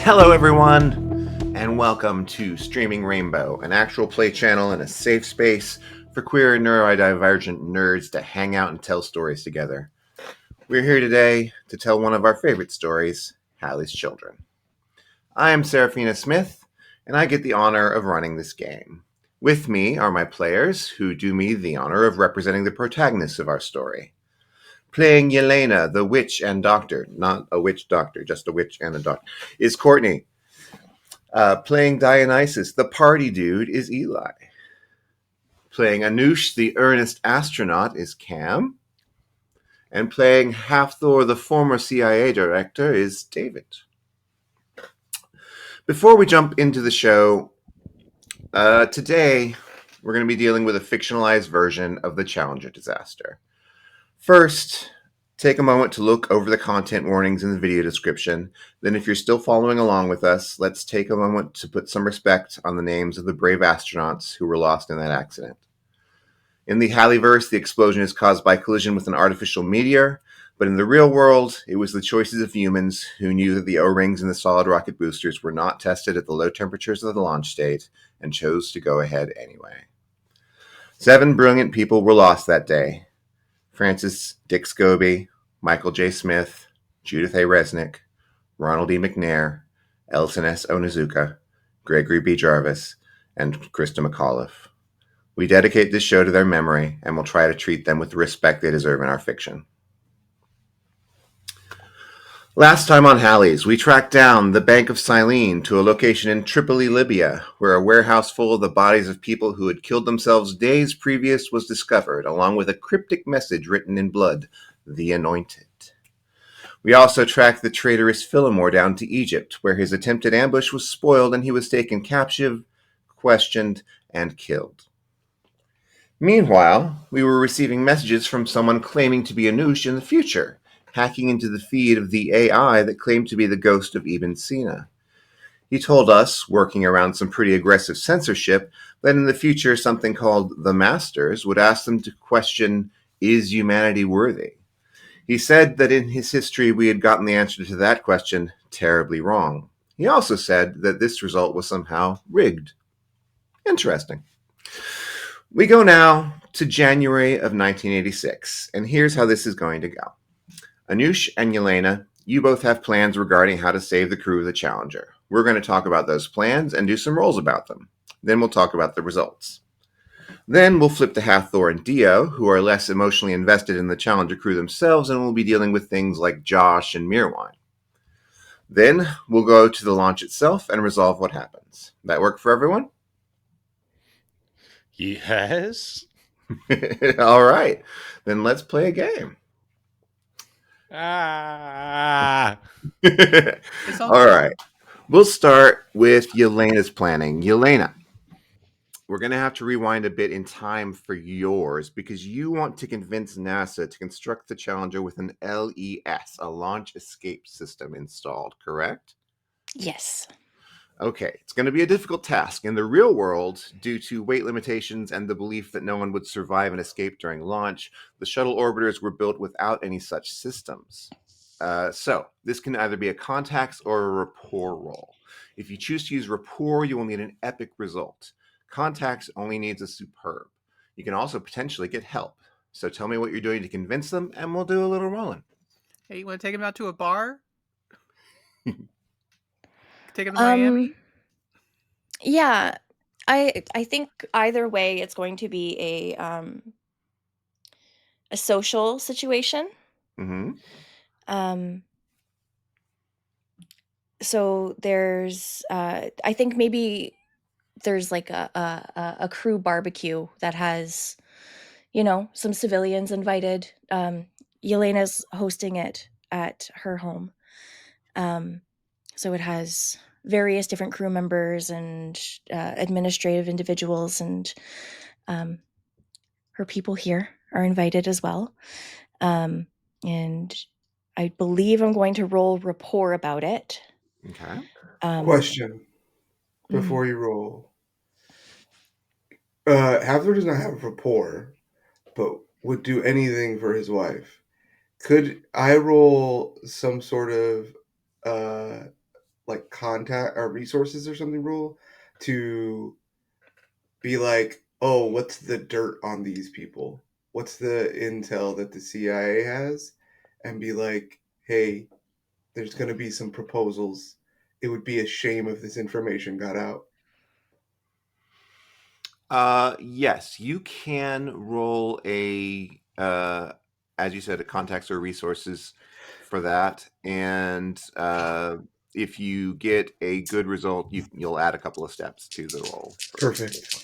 Hello, everyone, and welcome to Streaming Rainbow, an actual play channel and a safe space for queer and neurodivergent nerds to hang out and tell stories together. We're here today to tell one of our favorite stories, Halley's Children. I am Serafina Smith, and I get the honor of running this game. With me are my players, who do me the honor of representing the protagonists of our story. Playing Yelena, the witch and doctor, not a witch doctor, just a witch and a doctor, is Courtney. Playing Dionysus, the party dude, is Eli. Playing Anush, the earnest astronaut, is Cam. And playing Hathor, the former CIA director, is David. Before we jump into the show, today we're going to be dealing with a fictionalized version of the Challenger disaster. First, take a moment to look over the content warnings in the video description. Then, if you're still following along with us, let's take a moment to put some respect on the names of the brave astronauts who were lost in that accident. In the Halleyverse, the explosion is caused by collision with an artificial meteor, but in the real world, it was the choices of humans who knew that the O-rings in the solid rocket boosters were not tested at the low temperatures of the launch state and chose to go ahead anyway. 7 brilliant people were lost that day. Francis Dick Scobie, Michael J. Smith, Judith A. Resnick, Ronald E. McNair, Ellison S. Onizuka, Gregory B. Jarvis, and Krista McAuliffe. We dedicate this show to their memory and will try to treat them with the respect they deserve in our fiction. Last time on Halley's, we tracked down the Bank of Silene to a location in Tripoli, Libya, where a warehouse full of the bodies of people who had killed themselves days previous was discovered, along with a cryptic message written in blood, "The Anointed." We also tracked the traitorous Philomore down to Egypt, where his attempted ambush was spoiled and he was taken captive, questioned, and killed. Meanwhile, we were receiving messages from someone claiming to be Anush in the future, hacking into the feed of the AI that claimed to be the ghost of Ibn Sina. He told us, working around some pretty aggressive censorship, that in the future something called the Masters would ask them to question, is humanity worthy? He said that in his history we had gotten the answer to that question terribly wrong. He also said that this result was somehow rigged. Interesting. We go now to January of 1986, and here's how this is going to go. Anush and Yelena, you both have plans regarding how to save the crew of the Challenger. We're going to talk about those plans and do some rolls about them. Then we'll talk about the results. Then we'll flip to Hathor and Dio, who are less emotionally invested in the Challenger crew themselves and will be dealing with things like Josh and Mirwine. Then we'll go to the launch itself and resolve what happens. That work for everyone? Yes. All right. Then let's play a game. Ah. All right. We'll start with Yelena's planning. Yelena, we're going to have to rewind a bit in time for yours because you want to convince NASA to construct the Challenger with an LES, a launch escape system installed, correct? Yes. Okay, it's going to be a difficult task. In the real world, due to weight limitations and the belief that no one would survive an escape during launch, the shuttle orbiters were built without any such systems. So this can either be a contacts or a rapport roll. If you choose to use rapport, you will need an epic result. Contacts only needs a superb. You can also potentially get help. So tell me what you're doing to convince them, and we'll do a little rolling. Hey, you want to take him out to a bar? Take him to Miami? Yeah, I think either way, it's going to be a social situation. Mm-hmm. So there's, I think maybe there's like a crew barbecue that has, some civilians invited. Yelena's hosting it at her home. So it has various different crew members and administrative individuals, and her people here are invited as well. And I believe I'm going to roll rapport about it. Okay. Question before you roll. Hathor does not have rapport, but would do anything for his wife. Could I roll some sort of like contact or resources or something roll to be like, oh, what's the dirt on these people? What's the intel that the CIA has? And be like, hey, there's going to be some proposals. It would be a shame if this information got out. Yes, you can roll a, as you said, a contacts or resources for that, and if you get a good result, you'll add a couple of steps to the roll. Perfect.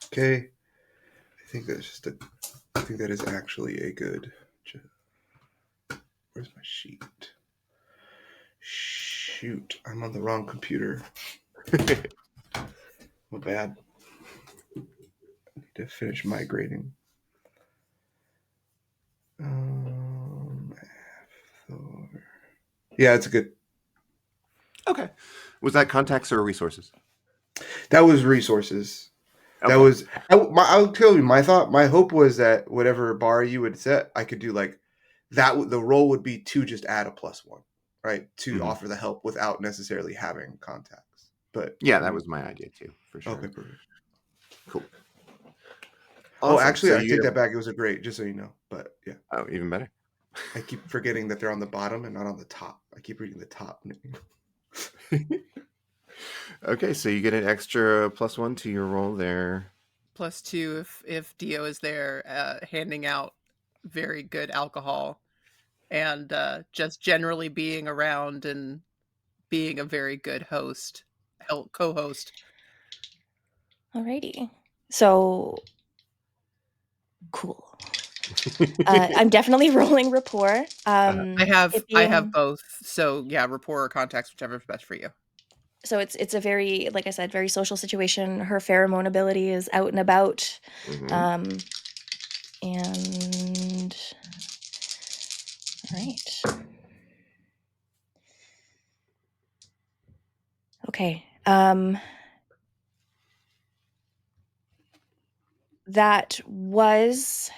Okay. I think that is actually a good. Where's my sheet? Shoot, I'm on the wrong computer. My bad. I need to finish migrating. Yeah, it's good. Okay. Was that contacts or resources? That was resources. Okay. That was. I'll tell you. My hope was that whatever bar you would set, I could do like that. The role would be to just add a +1, right? To offer the help without necessarily having contacts. But yeah, that was my idea too, for sure. Okay, perfect. Cool. Oh, Awesome. actually, So I take that back. It was a great, just so you know. But yeah. Oh, even better. I keep forgetting that they're on the bottom and not on the top. I keep reading the top. Okay, so you get an extra +1 to your roll there. +2 if Dio is there, handing out very good alcohol, and just generally being around and being a very good host, co-host. Alrighty. So cool. I'm definitely rolling rapport. I have both. So yeah, rapport or contacts, whichever is best for you. So it's a very, like I said, very social situation. Her pheromone ability is out and about. And all right. Okay. That was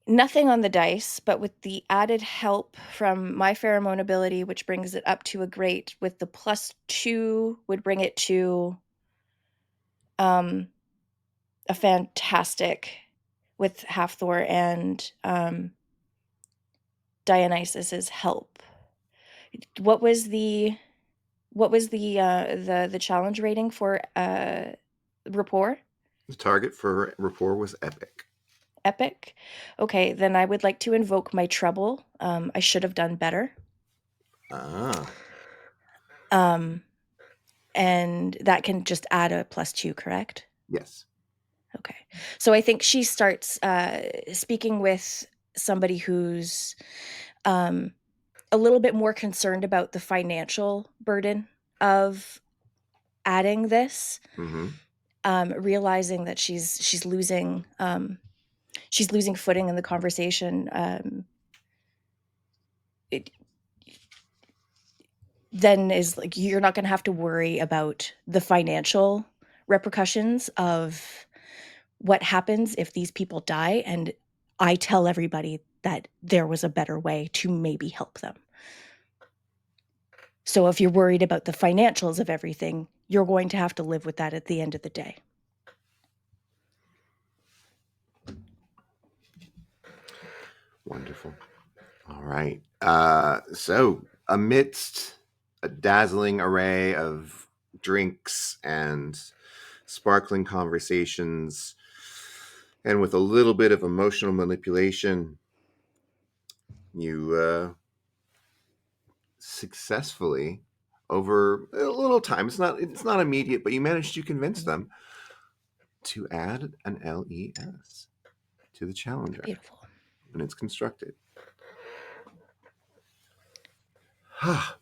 nothing on the dice, but with the added help from my pheromone ability, which brings it up to a great, with the +2 would bring it to a fantastic with Halfthor and Dionysus's help. What was the challenge rating for rapport? The target for rapport was epic. Epic. Okay, then I would like to invoke my trouble. I should have done better. And that can just add a +2, correct? Yes. Okay. So I think she starts speaking with somebody who's a little bit more concerned about the financial burden of adding this, realizing that she's losing footing in the conversation. Then is like, you're not going to have to worry about the financial repercussions of what happens if these people die, and I tell everybody that there was a better way to maybe help them. So if you're worried about the financials of everything, you're going to have to live with that at the end of the day. Wonderful. All right. So amidst a dazzling array of drinks and sparkling conversations, and with a little bit of emotional manipulation, you successfully, over a little time, it's not immediate, but you managed to convince them to add an LES to the Challenger Beautiful. when it's constructed.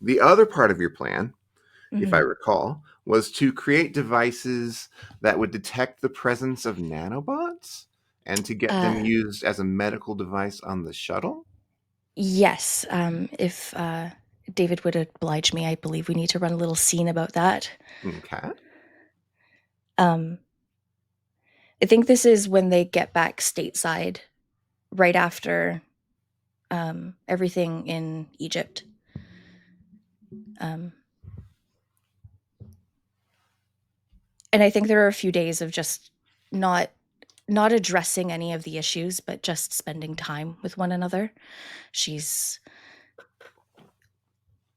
The other part of your plan, if I recall, was to create devices that would detect the presence of nanobots and to get them used as a medical device on the shuttle. Yes. If David would oblige me, I believe we need to run a little scene about that. Okay. I think this is when they get back stateside, right after everything in Egypt. And I think there are a few days of just not addressing any of the issues, but just spending time with one another. She's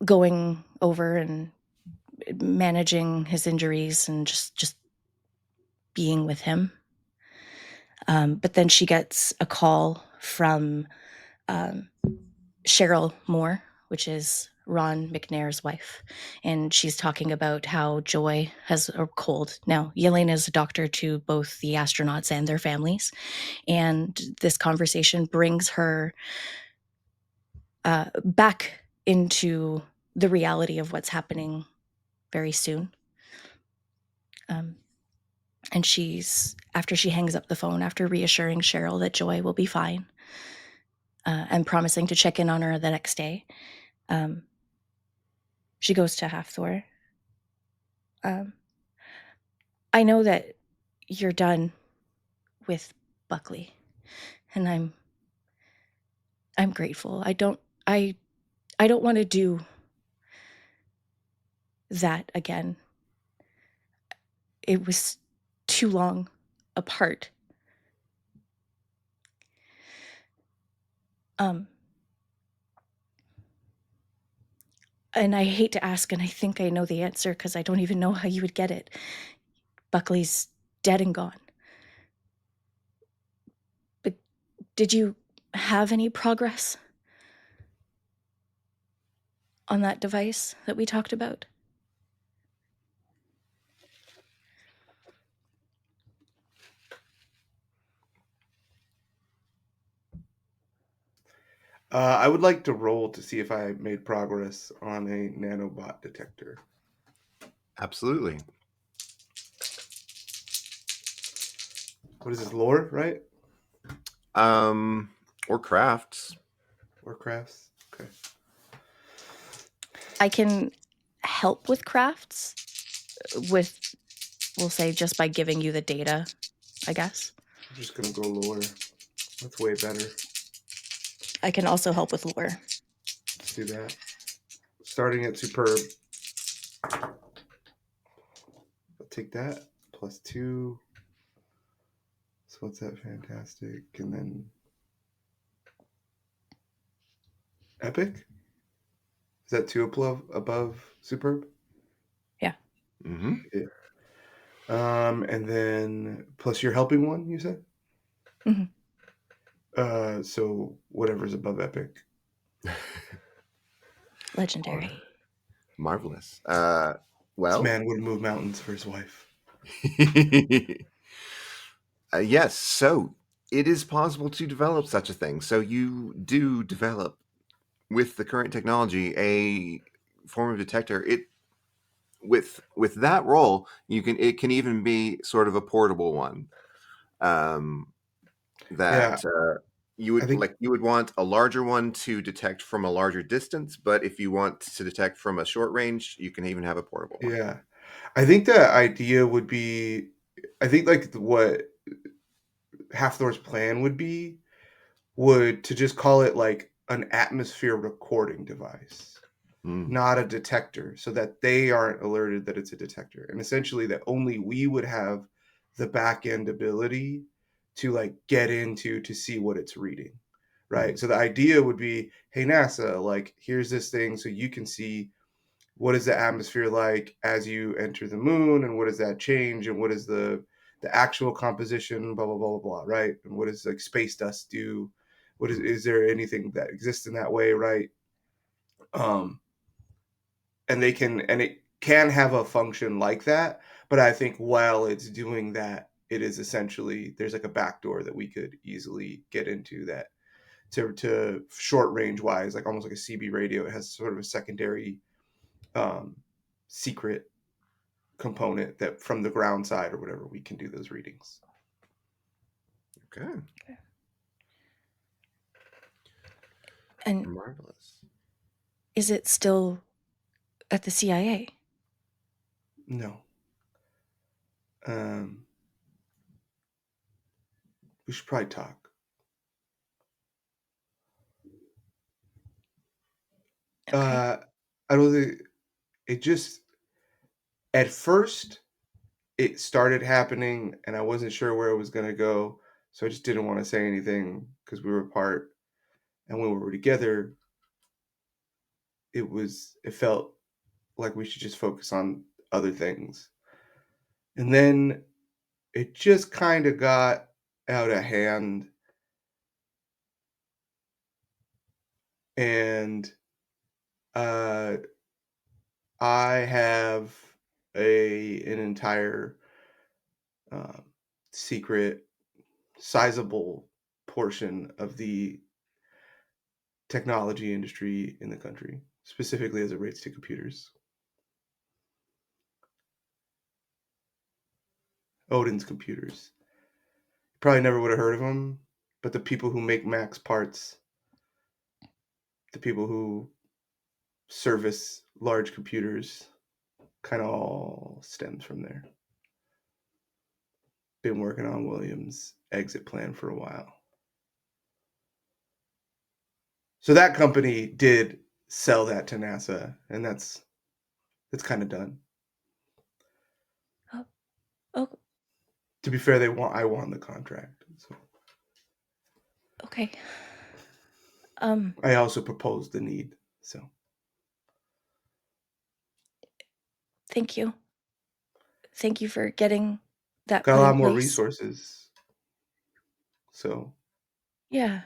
going over and managing his injuries and just being with him. But then she gets a call from Cheryl Moore, which is Ron McNair's wife, and she's talking about how Joy has a cold. Now, Yelena is a doctor to both the astronauts and their families, and this conversation brings her back into the reality of what's happening very soon. And after she hangs up the phone, after reassuring Cheryl that Joy will be fine, and promising to check in on her the next day, she goes to Hathor. I know that you're done with Buckley, and I'm grateful. I don't want to do that again. It was too long apart. And I hate to ask, and I think I know the answer because I don't even know how you would get it. Buckley's dead and gone. But did you have any progress on that device that we talked about? I would like to roll to see if I made progress on a nanobot detector. Absolutely. What is this, lore, right? Or crafts. Or crafts? Okay. I can help with crafts with, we'll say, just by giving you the data, I guess. I'm just going to go lore. That's way better. I can also help with lore. Let's do that. Starting at superb. I'll take that. +2. So what's that? Fantastic. And then epic? Is that 2 above superb? Yeah. Mm-hmm. Yeah. And then plus your helping one, you said? Mm-hmm. So whatever's above epic. Legendary. Marvelous. This Well, man would move mountains for his wife. Yes, so it is possible to develop such a thing. So you do develop, with the current technology, a form of detector. It with that role, it can even be sort of a portable one. That you would want a larger one to detect from a larger distance, but if you want to detect from a short range, you can even have a portable one. Yeah. I think the idea would be, I think like what Hathor's plan would to just call it like an atmosphere recording device, not a detector, so that they aren't alerted that it's a detector. And essentially that only we would have the back end ability to like get into to see what it's reading. Right. So the idea would be, hey, NASA, like, here's this thing so you can see what is the atmosphere like as you enter the moon, and what does that change, and what is the actual composition, blah blah blah blah blah, right? And what does like space dust do? What is there anything that exists in that way, right? Um, and it can have a function like that, but I think while it's doing that, it is essentially there's like a backdoor that we could easily get into that to short range wise, like almost like a CB radio. It has sort of a secondary secret component that from the ground side or whatever, we can do those readings. Okay. And Marvelous. is it still at the CIA? No. We should probably talk. Okay. I don't think it just at first it started happening and I wasn't sure where it was going to go, so I just didn't want to say anything because we were apart, and when we were together it felt like we should just focus on other things. And then it just kind of got out of hand, and I have an entire secret, sizable portion of the technology industry in the country, specifically as it relates to computers. Odin's Computers. Probably never would have heard of them, but the people who make Max parts, the people who service large computers, kind of all stems from there. Been working on Williams' exit plan for a while. So that company did sell that to NASA, and that's kind of done. Oh, To be fair, I won the contract. So okay. I also proposed the need. So Thank you. Thank you for getting that got put a in lot more place. resources. So Yeah.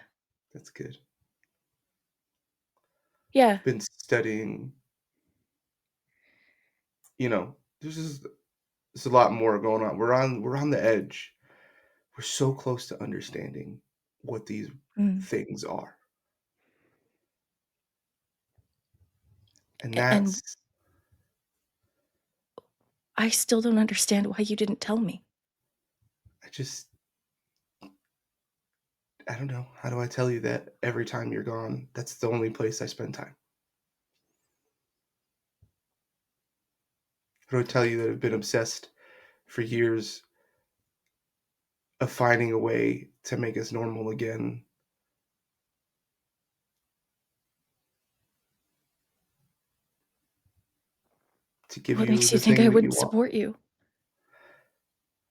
that's good. Yeah. Been studying. There's a lot more going on. We're on the edge. We're so close to understanding what these things are. And And I still don't understand why you didn't tell me. I don't know. How do I tell you that every time you're gone, that's the only place I spend time? How do I tell you that I've been obsessed for years of finding a way to make us normal again? To give What you makes you the think thing I that you wouldn't want. support you?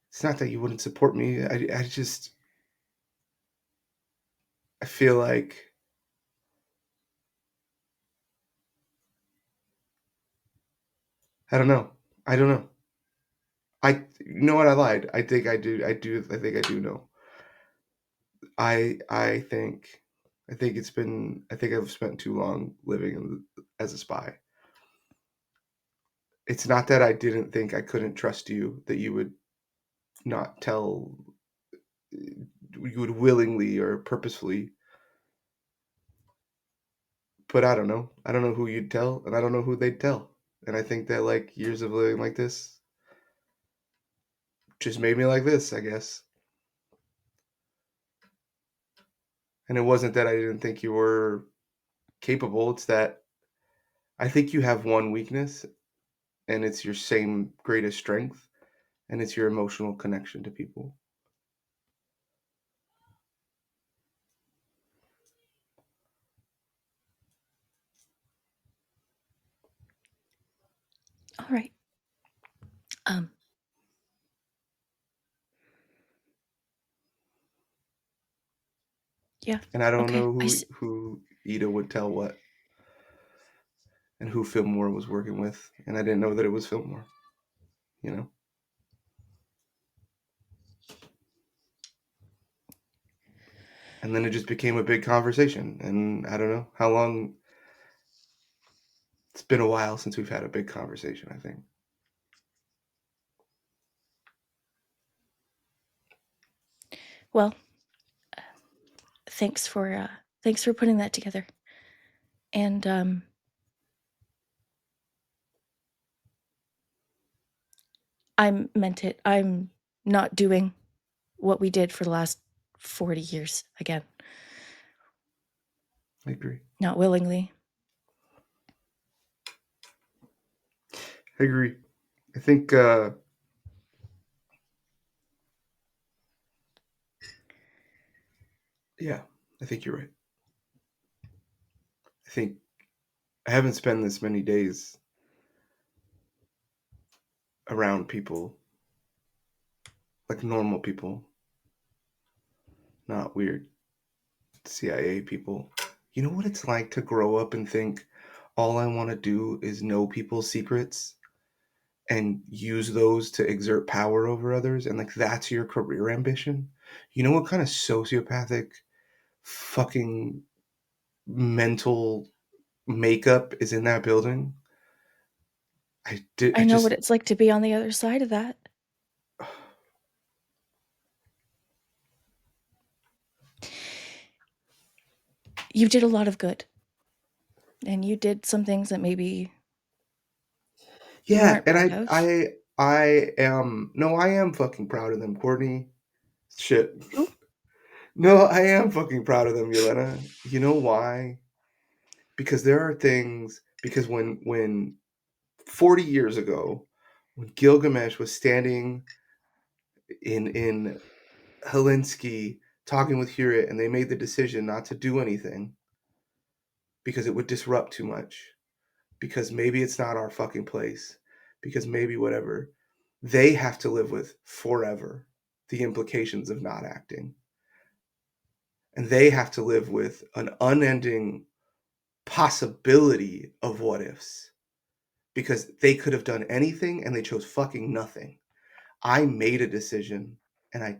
It's not that you wouldn't support me. I feel like I don't know. You know what? I lied. I think I do. I think I do know. I think I've spent too long living as a spy. It's not that I didn't think I couldn't trust you, that you would not tell, you would willingly or purposefully. But I don't know. I don't know who you'd tell, and I don't know who they'd tell. And I think that like years of living like this just made me like this, I guess. And it wasn't that I didn't think you were capable. It's that I think you have one weakness, and it's your same greatest strength, and it's your emotional connection to people. All right. Yeah. And I don't Okay. know who Ida would tell what. and who Fillmore was working with, and I didn't know that it was Fillmore, you know? And then it just became a big conversation, and I don't know how long. It's been a while since we've had a big conversation, I think. Well, thanks for putting that together. And I meant it. I'm not doing what we did for the last 40 years again. I agree. Not willingly. I agree. I think yeah, I think you're right. I think I haven't spent this many days around people, like normal people, not weird CIA people. You know what it's like to grow up and think all I want to do is know people's secrets and use those to exert power over others, and like that's your career ambition? You know what kind of sociopathic fucking mental makeup is in that building? I know what it's like to be on the other side of that. You did a lot of good. And you did some things that maybe you Yeah, weren't and proud of. I am fucking proud of them, Courtney. Shit. Who? No, I am fucking proud of them, Yelena. You know why? Because there are things. Because when 40 years ago, when Gilgamesh was standing in Helsinki talking with Hewitt, and they made the decision not to do anything because it would disrupt too much, because maybe it's not our fucking place, because maybe whatever, they have to live with forever the implications of not acting. And they have to live with an unending possibility of what ifs, because they could have done anything and they chose fucking nothing. I made a decision and I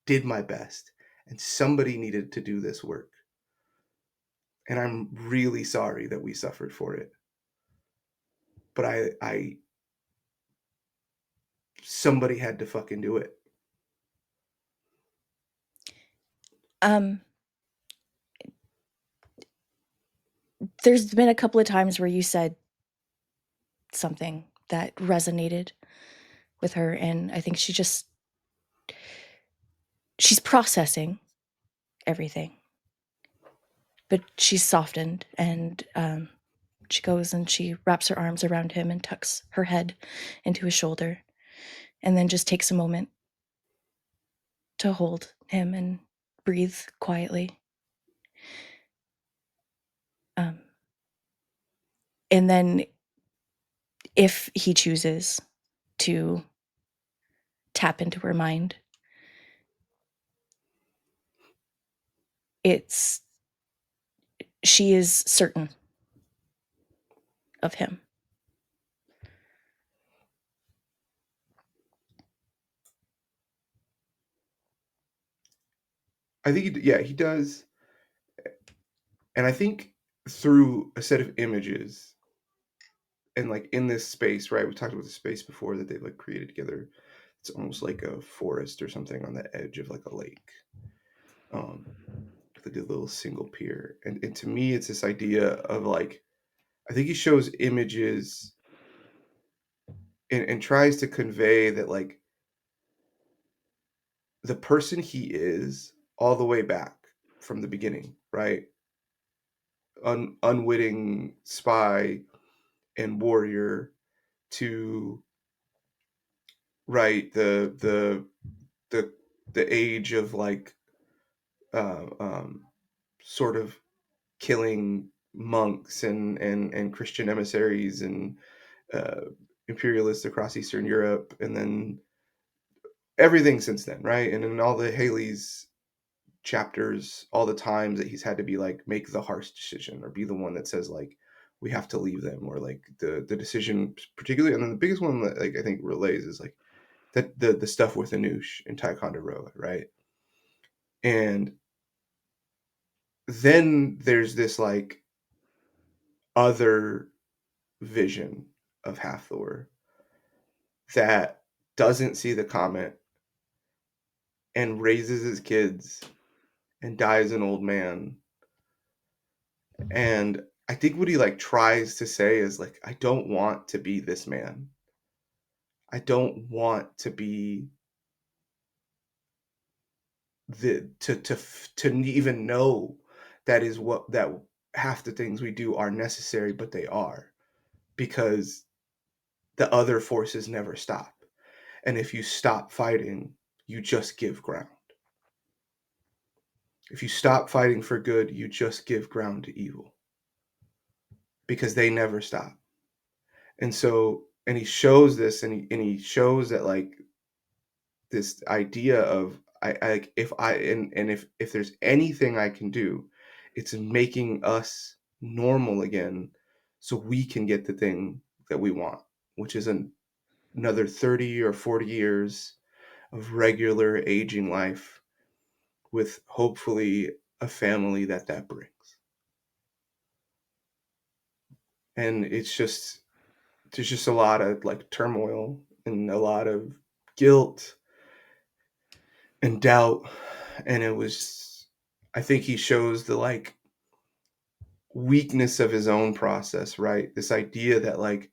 did my best, and somebody needed to do this work. And I'm really sorry that we suffered for it. But I somebody had to fucking do it. There's been a couple of times where you said something that resonated with her, and I think she's processing everything. But she's softened, and she goes and she wraps her arms around him and tucks her head into his shoulder, and then just takes a moment to hold him and breathe quietly. And then if he chooses to tap into her mind, she is certain of him. I think he does. And I think through a set of images, and like in this space, right? We talked about the space before that they've like created together. It's almost like a forest or something on the edge of like a lake. Like a little single pier. And to me, it's this idea of like, I think he shows images and tries to convey that like the person he is all the way back from the beginning, right? Unwitting spy and warrior to right the age of like uh, um, sort of killing monks and Christian emissaries and imperialists across Eastern Europe, and then everything since then, right? And in all the Halley's chapters, all the times that he's had to be like make the harsh decision or be the one that says like, we have to leave them, or like the decision particularly. And then the biggest one that like I think relays is like that the stuff with Anoush and Ticonderoga, right? And then there's this like other vision of Hathor that doesn't see the comet and raises his kids and dies an old man. And I think what he like tries to say is like, I don't want to be this man. I don't want to be to even know that is what that half the things we do are necessary, but they are, because the other forces never stop. And if you stop fighting, you just give ground. If you stop fighting for good, you just give ground to evil, because they never stop. And so, and he shows this, and he shows that like this idea of if there's anything I can do, it's making us normal again, so we can get the thing that we want, which is another 30 or 40 years of regular aging life with hopefully a family that brings. And it's just, there's just a lot of like turmoil and a lot of guilt and doubt. And it was, I think he shows the like weakness of his own process, right? This idea that like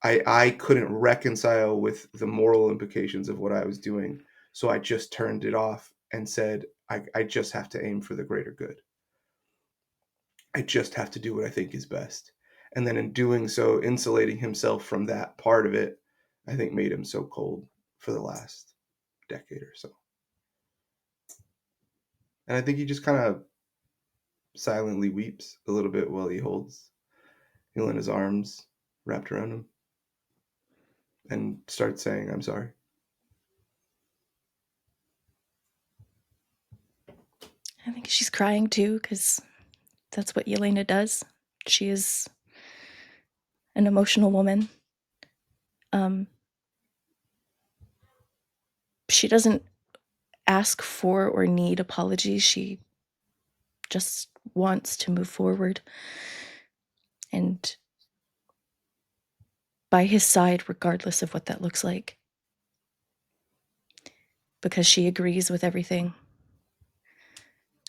I couldn't reconcile with the moral implications of what I was doing, so I just turned it off and said I just have to aim for the greater good. I just have to do what I think is best. And then in doing so, insulating himself from that part of it, I think made him so cold for the last decade or so. And I think he just kind of silently weeps a little bit while he holds Helena's arms wrapped around him and starts saying, I'm sorry. I think she's crying too, because that's what Yelena does. She is an emotional woman. She doesn't ask for or need apologies. She just wants to move forward. And by his side, regardless of what that looks like. Because she agrees with everything.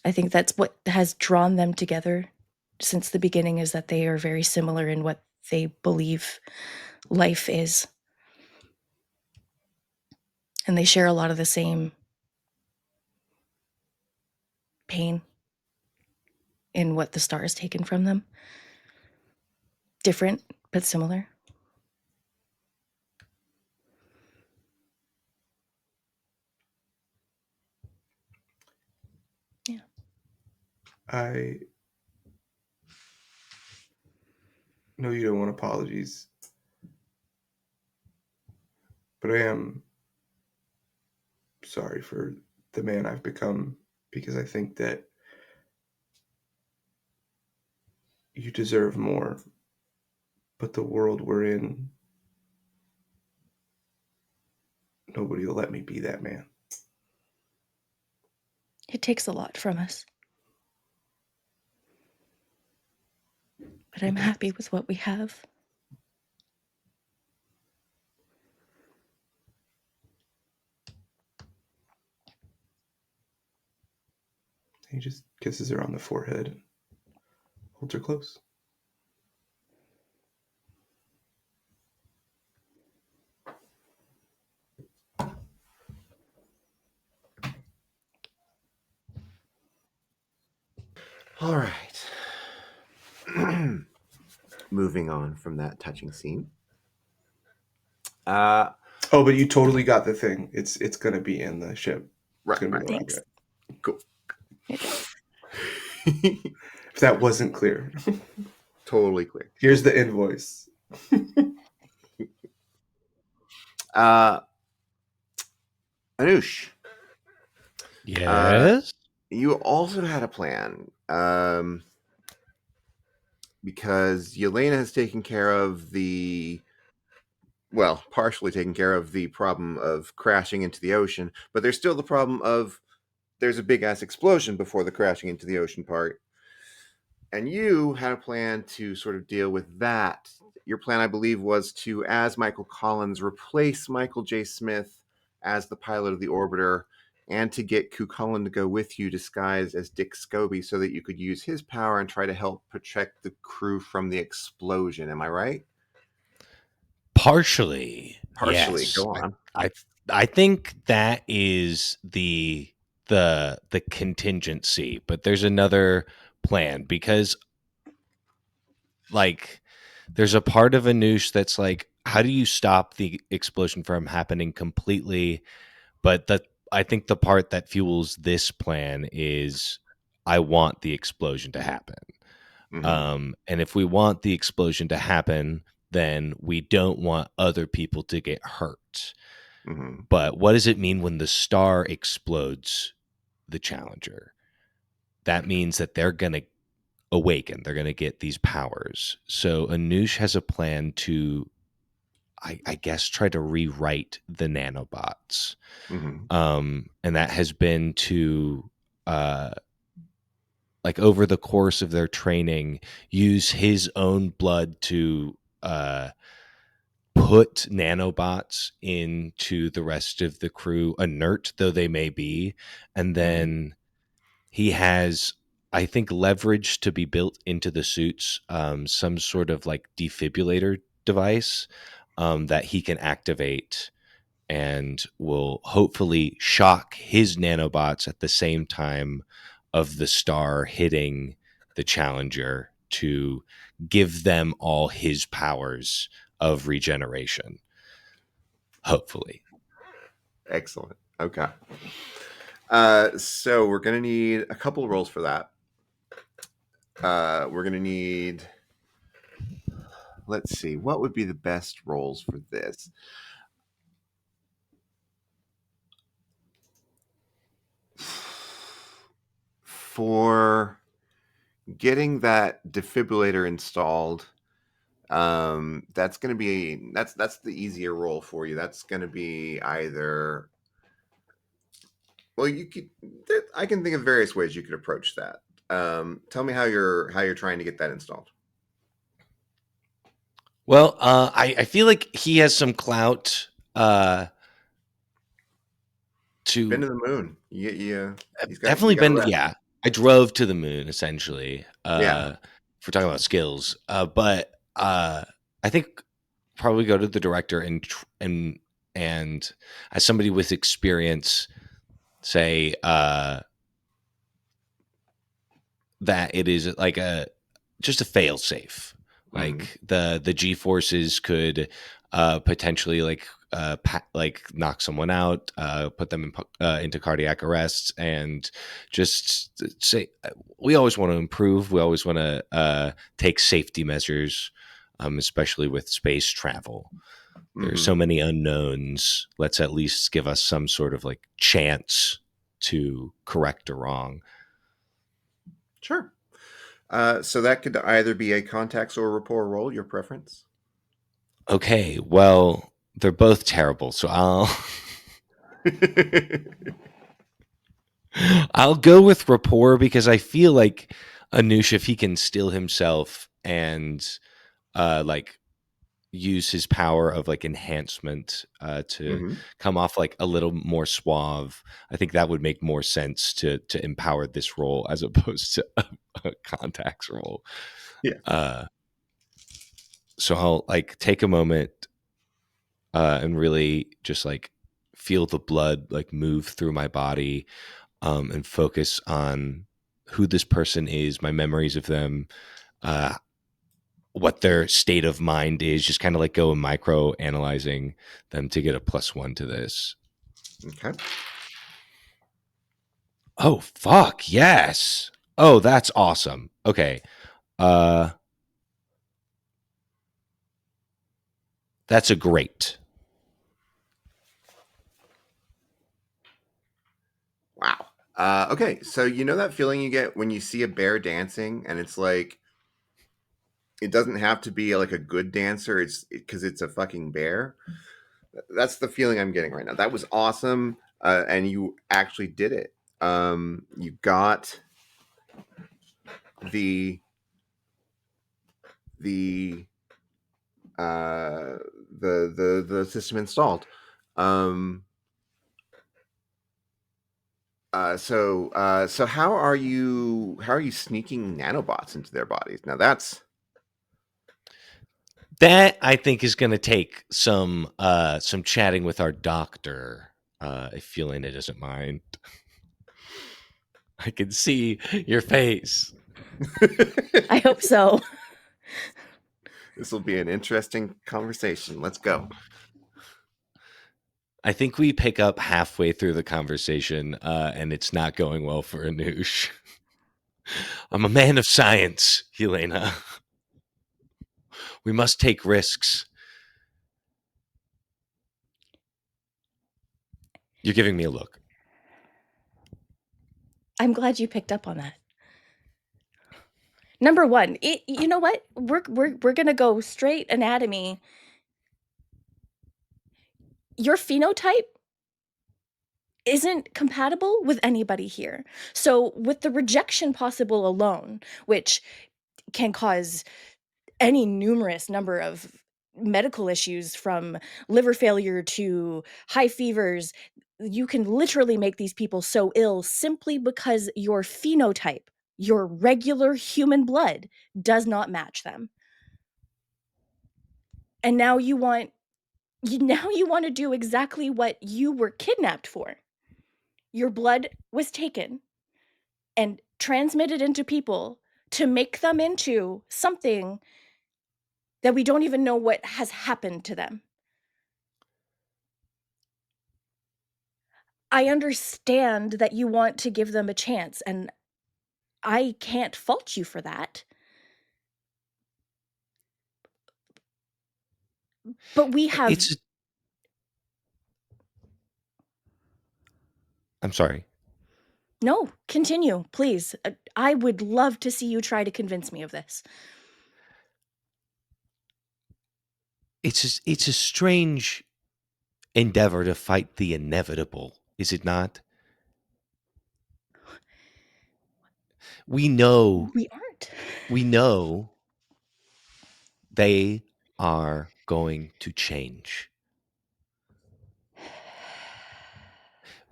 I think that's what has drawn them together since the beginning, is that they are very similar in what they believe life is. And they share a lot of the same pain in what the star has taken from them. Different, but similar. Yeah. I know you don't want apologies, but I am sorry for the man I've become, because I think that you deserve more, but the world we're in, nobody will let me be that man. It takes a lot from us. But I'm happy with what we have. He just kisses her on the forehead and holds her close. All right. Moving on from that touching scene. Oh, but you totally got the thing. It's going to be in the ship. Right, It's going to be Thanks. Cool. If that wasn't clear. Totally clear. Here's the invoice. Anoush. Yes. You also had a plan. because Yelena has taken care of partially taken care of the problem of crashing into the ocean, but there's still the problem of there's a big ass explosion before the crashing into the ocean part. And you had a plan to sort of deal with that. Your plan, I believe, was to, as Michael Collins, replace Michael J. Smith as the pilot of the orbiter, and to get Cullen to go with you disguised as Dick Scobie so that you could use his power and try to help protect the crew from the explosion. Am I right? Partially, Partially. yes. Go on. I think that is the contingency, but there's another plan because like there's a part of Anoush that's like, how do you stop the explosion from happening completely? But I think the part that fuels this plan is I want the explosion to happen. And if we want the explosion to happen, then we don't want other people to get hurt. But what does it mean when the star explodes the Challenger? That means that they're going to awaken. They're going to get these powers. So Anoush has a plan to, I guess, try to rewrite the nanobots. And that has been to, like over the course of their training, use his own blood to put nanobots into the rest of the crew, inert though they may be. And then he has, I think, leverage to be built into the suits, some sort of like defibrillator device that he can activate and will hopefully shock his nanobots at the same time of the star hitting the Challenger to give them all his powers of regeneration. Hopefully. Excellent. Okay. So we're going to need a couple of rolls for that. We're going to need, let's see, what would be the best rolls for this? For getting that defibrillator installed, that's going to be that's the easier roll for you. That's going to be either, well, you could, I can think of various ways you could approach that. Tell me how you're trying to get that installed. Well, I feel like he has some clout to Been to the moon. Yeah. definitely been. Yeah, I drove to the moon essentially. Yeah. If we're talking about skills, but I think probably go to the director and as somebody with experience, say that it is like just a fail safe. Like the G forces could potentially like knock someone out, put them into cardiac arrest, and just say we always want to improve. We always want to take safety measures, especially with space travel. There's so many unknowns. Let's at least give us some sort of like chance to correct a wrong. Sure. So that could either be a contacts or rapport roll, your preference. Okay, well, they're both terrible, so I'll go with rapport because I feel like Anoush, if he can still himself and like use his power of like enhancement to come off like a little more suave, I think that would make more sense to empower this role as opposed to a contacts role. Yeah. So I'll like take a moment and really just like feel the blood like move through my body and focus on who this person is, my memories of them, what their state of mind is, just kind of like go micro analyzing them to get a +1 to this. Okay. Oh, fuck. Yes. Oh, that's awesome. Okay. That's a great. Wow. Okay, so you know that feeling you get when you see a bear dancing and it's like it doesn't have to be like a good dancer. It's because it's a fucking bear. That's the feeling I'm getting right now. That was awesome, and you actually did it. You got the the uh, the system installed. Um, so how are you sneaking nanobots into their bodies? Now That I think is going to take some chatting with our doctor. If Yelena doesn't mind, I can see your face. I hope so. this will be an interesting conversation. Let's go. I think we pick up halfway through the conversation, and it's not going well for Anoush. I'm a man of science, Helena. We must take risks. You're giving me a look. I'm glad you picked up on that. Number one, you know what? We're gonna go straight anatomy. Your phenotype isn't compatible with anybody here. So with the rejection possible alone, which can cause any numerous number of medical issues from liver failure to high fevers, you can literally make these people so ill simply because your phenotype, your regular human blood, does not match them. And now you want to do exactly what you were kidnapped for. Your blood was taken and transmitted into people to make them into something that we don't even know what has happened to them. I understand that you want to give them a chance, and I can't fault you for that. But we have... I'm sorry. No, continue, please. I would love to see you try to convince me of this. It's a strange endeavor to fight the inevitable, is it not? We know We aren't. We know they are going to change.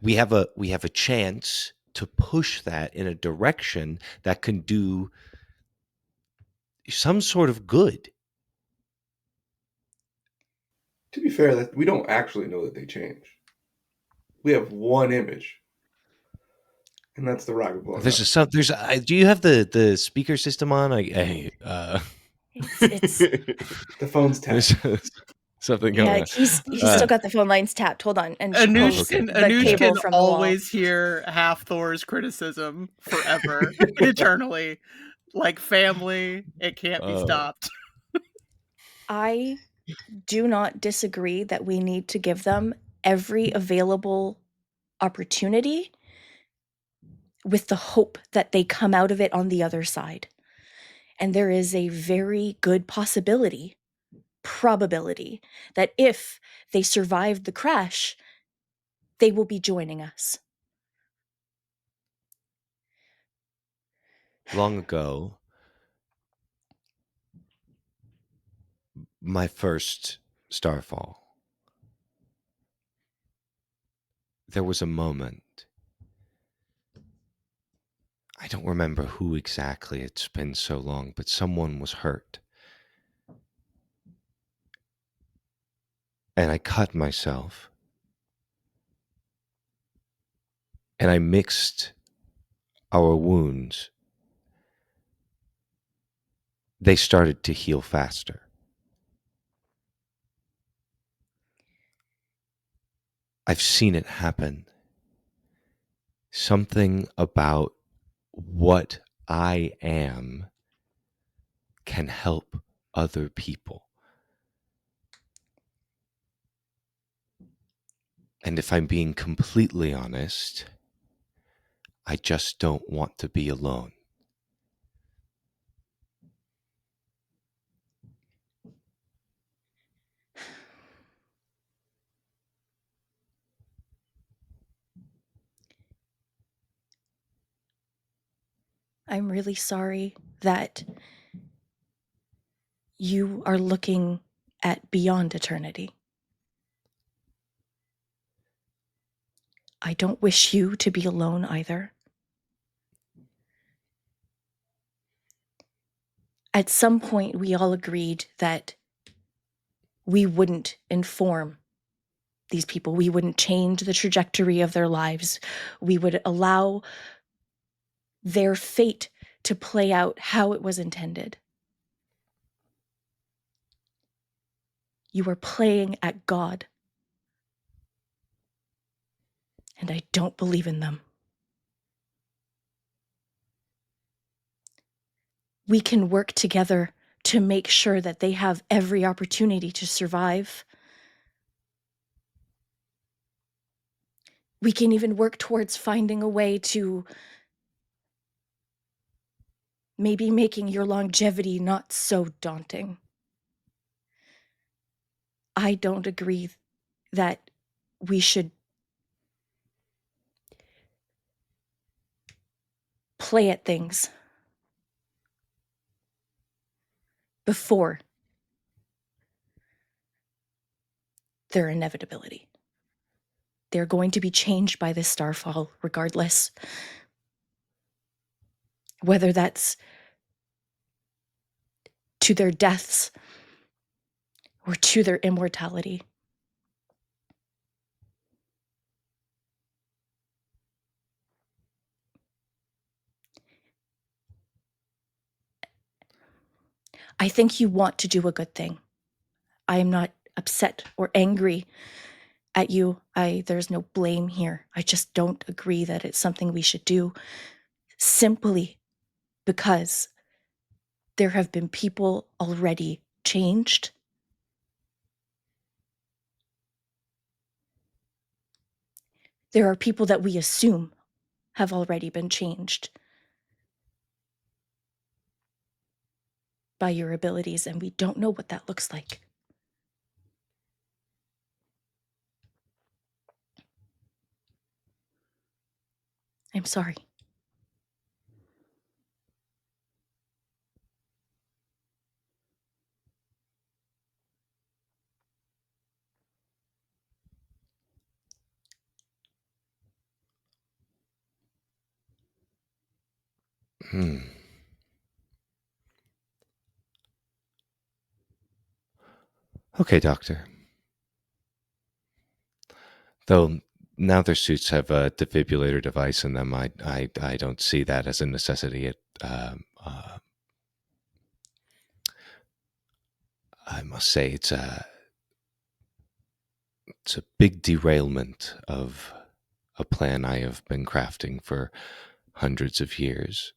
We have a chance to push that in a direction that can do some sort of good. To be fair, that we don't actually know that they change. We have one image, and that's the rocket blowing up. Do you have the speaker system on? It's The phone's tapped. Something going on. He's still got the phone lines tapped. Hold on. And she Anoush pulls can, the Anoush cable can from the wall. always hear half Thor's criticism forever, eternally. Like family, it can't be stopped. I do not disagree that we need to give them every available opportunity with the hope that they come out of it on the other side. And there is a very good probability, that if they survive the crash, they will be joining us. Long ago, my first starfall, there was a moment. I don't remember who exactly, it's been so long, but someone was hurt. And I cut myself. And I mixed our wounds. They started to heal faster. I've seen it happen. Something about what I am can help other people. And if I'm being completely honest, I just don't want to be alone. I'm really sorry that you are looking at beyond eternity. I don't wish you to be alone either. At some point, we all agreed that we wouldn't inform these people. We wouldn't change the trajectory of their lives. We would allow their fate to play out how it was intended. You are playing at God. And I don't believe in them. We can work together to make sure that they have every opportunity to survive. We can even work towards finding a way to maybe making your longevity not so daunting. I don't agree that we should play at things before their inevitability. They're going to be changed by this starfall regardless. Whether that's to their deaths or to their immortality. I think you want to do a good thing. I am not upset or angry at you. There's no blame here. I just don't agree that it's something we should do simply because there have been people already changed. There are people that we assume have already been changed by your abilities, and we don't know what that looks like. I'm sorry. Okay, Doctor. Though now their suits have a defibrillator device in them, I don't see that as a necessity. I must say it's a big derailment of a plan I have been crafting for hundreds of years.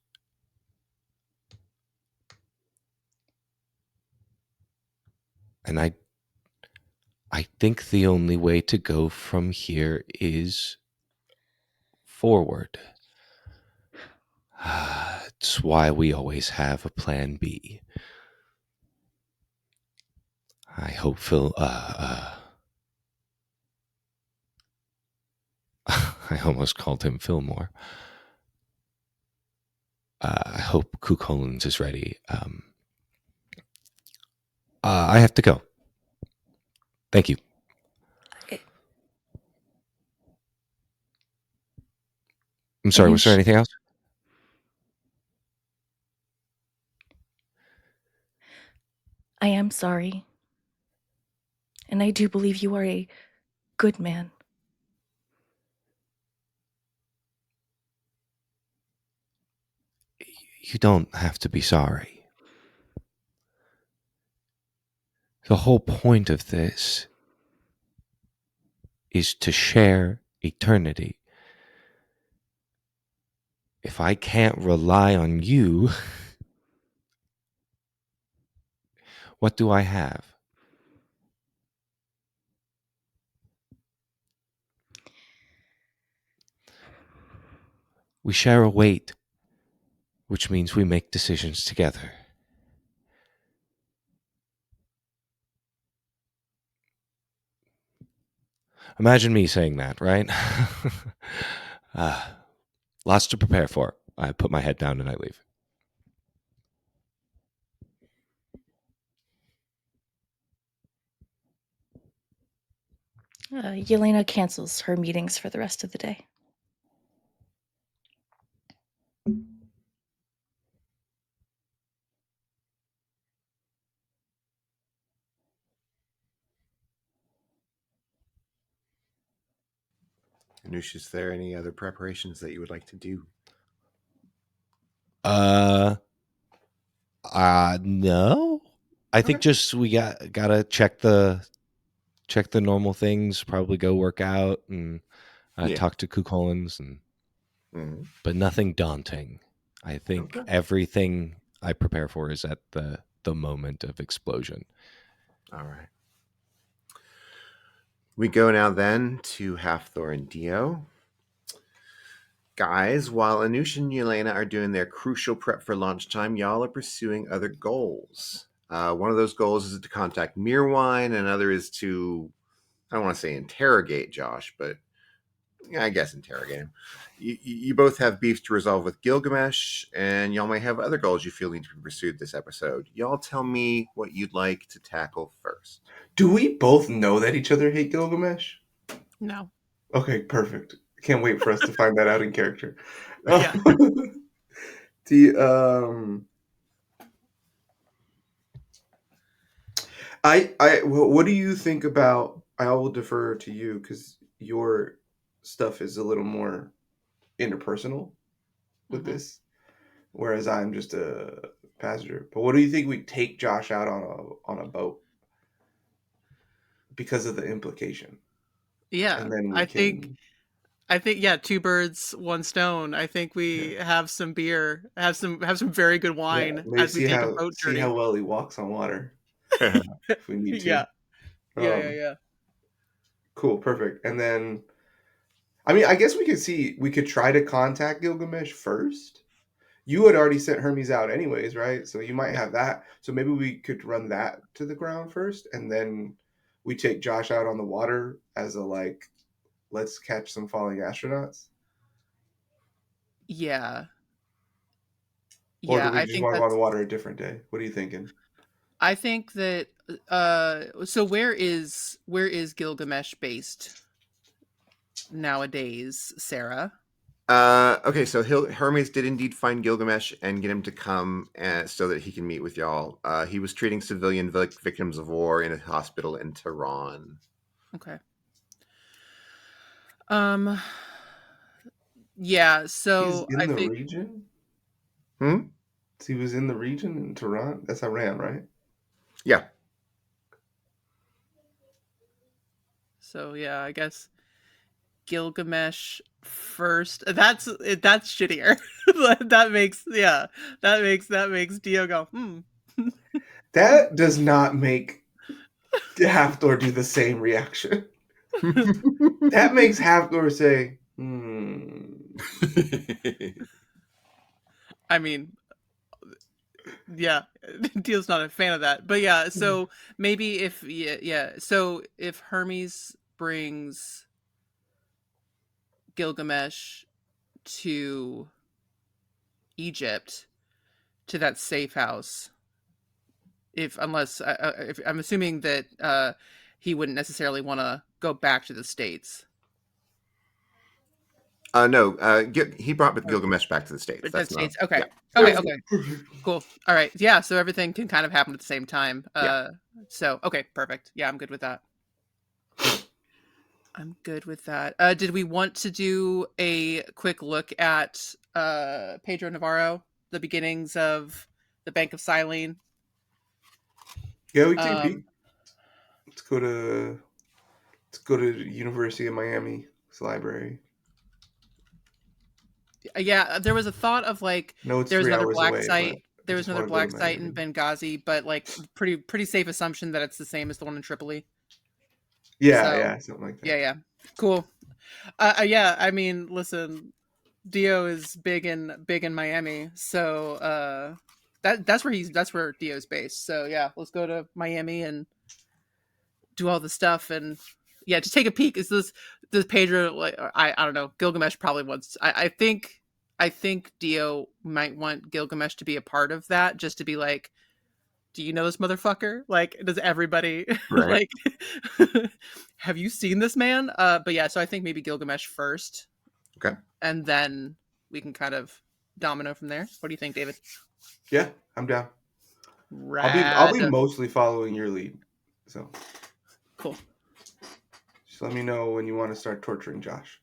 And I think the only way to go from here is forward. It's why we always have a plan B. I hope Phil, I almost called him Fillmore. I hope Cook Hollands is ready. I have to go. Thank you. I'm sorry, was there anything else? I am sorry. And I do believe you are a good man. You don't have to be sorry. The whole point of this is to share eternity. If I can't rely on you, what do I have? We share a weight, which means we make decisions together. Imagine me saying that, right? Lots to prepare for. I put my head down and I leave. Yelena cancels her meetings for the rest of the day. Anush, is there any other preparations that you would like to do? No. I think Okay. just we gotta check the normal things. Probably go work out and Yeah. talk to Kukolans, but nothing daunting. I think Okay. everything I prepare for is at the moment of explosion. All right. We go now then to Halfthor and Dio. Guys, while Anush and Yelena are doing their crucial prep for launch time, y'all are pursuing other goals. One of those goals is to contact Mirwine, and another is to, I don't want to say interrogate Josh, but I guess interrogate him. You both have beefs to resolve with Gilgamesh, and y'all may have other goals you feel need to be pursued this episode. Y'all tell me what you'd like to tackle first. Do we both know that each other hate Gilgamesh? No. Okay, perfect. Can't wait for us to find that out in character. Yeah. The what do you think about? I will defer to you because your stuff is a little more interpersonal with this, whereas I'm just a passenger. But what do you think we take Josh out on a boat because of the implication, Yeah. and then we I think can. yeah, two birds, one stone. I think we have some beer, have some very good wine Maybe as we take a boat see journey. how well he walks on water if we need to. Yeah. Yeah. Cool, perfect. And then, I mean, I guess we could try to contact Gilgamesh first. You had already sent Hermes out anyways, right? So you might have that. So maybe we could run that to the ground first, and then we take Josh out on the water as a like, let's catch some falling astronauts. Yeah. Or do Yeah, we I just think want to go on that's the water a different day? What are you thinking? I think that so where is Gilgamesh based nowadays, Sarah? Okay, so Hermes did indeed find Gilgamesh and get him to come so that he can meet with y'all. He was treating civilian victims of war in a hospital in Tehran. Okay. Yeah, He's so in I the think region? Hmm? He was in the region in Tehran? That's Iran, right? Yeah. so. Yeah, I guess Gilgamesh first. That's shittier. That makes Dio go, That does not make Halfdor do the same reaction. That makes Halfdor say, I mean, yeah, Dio's not a fan of that. But yeah, so maybe if so if Hermes brings Gilgamesh to Egypt to that safe house, if I'm assuming that he wouldn't necessarily want to go back to the States. No, he brought Gilgamesh back to the States. But to the That's not. States. Okay. Yeah. Okay. Absolutely. Okay. Cool. All right. Yeah. So everything can kind of happen at the same time. Yeah. So okay. Perfect. Yeah, I'm good with that. I'm good with that. Did we want to do a quick look at Pedro Navarro, the beginnings of the Bank of Silene? Yeah, we can take a peek. Let's go to the University of Miami's library. Yeah, there was a thought of like No, it's there's 3 another hours black away, but site. I There was just another want to go to black site in Miami. Benghazi, but like pretty safe assumption that it's the same as the one in Tripoli. Yeah, So yeah, something like that. yeah, cool. Yeah, I mean, listen, Dio is big in Miami, so that's where Dio's based. So yeah, let's go to Miami and do all the stuff, and yeah, just take a peek. Is this Pedro, like, I don't know, Gilgamesh probably wants. I think Dio might want Gilgamesh to be a part of that, just to be like, do you know this motherfucker? Like, does everybody Right. like have you seen this man? But yeah, so I think maybe Gilgamesh first, Okay. and then we can kind of domino from there. What do you think, David? Yeah, I'm down. I'll be Rad. mostly following your lead. So Cool. just let me know when you want to start torturing Josh.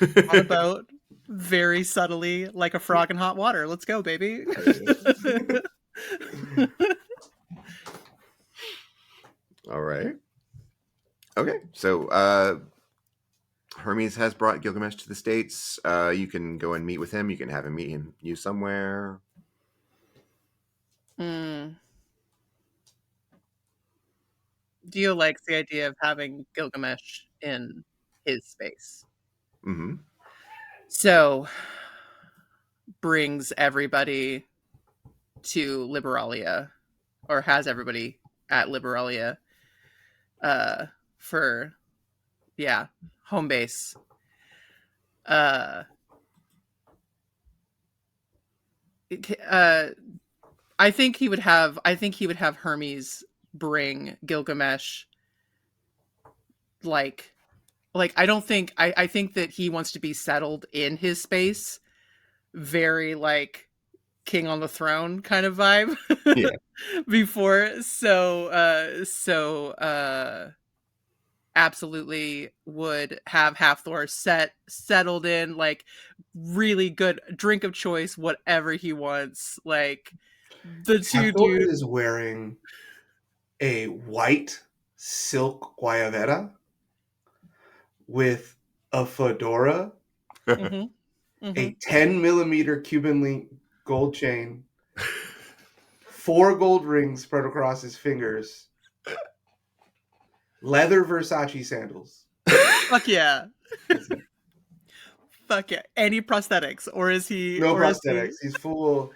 On a boat, very subtly, like a frog in hot water. Let's go, baby. All right. Okay. So Hermes has brought Gilgamesh to the States. You can go and meet with him. You can have him meet you somewhere. Dio likes the idea of having Gilgamesh in his space. Mm-hmm. So brings everybody to Liberalia, or has everybody at Liberalia for home base. I think he would have Hermes bring Gilgamesh like I think that he wants to be settled in his space, very like king on the throne kind of vibe. Yeah. Before absolutely would have Hathor settled in, like really good drink of choice, whatever he wants. Like the two Hathor dudes. is wearing a white silk guayabera with a fedora, a 10 millimeter Cuban link gold chain, 4 gold rings spread across his fingers, leather Versace sandals. Fuck yeah. Fuck yeah. Any prosthetics, or is he? No or is he... prosthetics. He's full.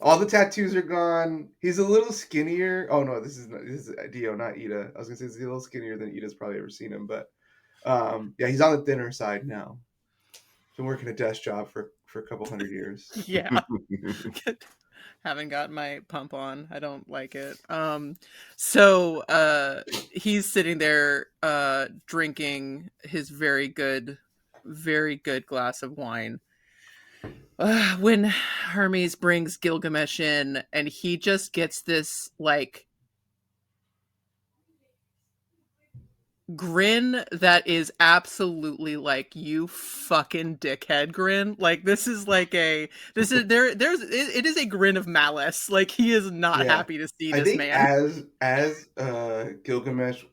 All the tattoos are gone. He's a little skinnier. Oh no, this is Dio, not Ida. I was gonna say he's a little skinnier than Ida's probably ever seen him, but yeah, he's on the thinner side now. Been working a desk job for a couple hundred years. Yeah. Haven't got my pump on. I don't like it. So he's sitting there drinking his very good glass of wine. When Hermes brings Gilgamesh in, and he just gets this like grin that is absolutely like, you fucking dickhead grin. Like it is a grin of malice. Like he is not happy to see this man. As Gilgamesh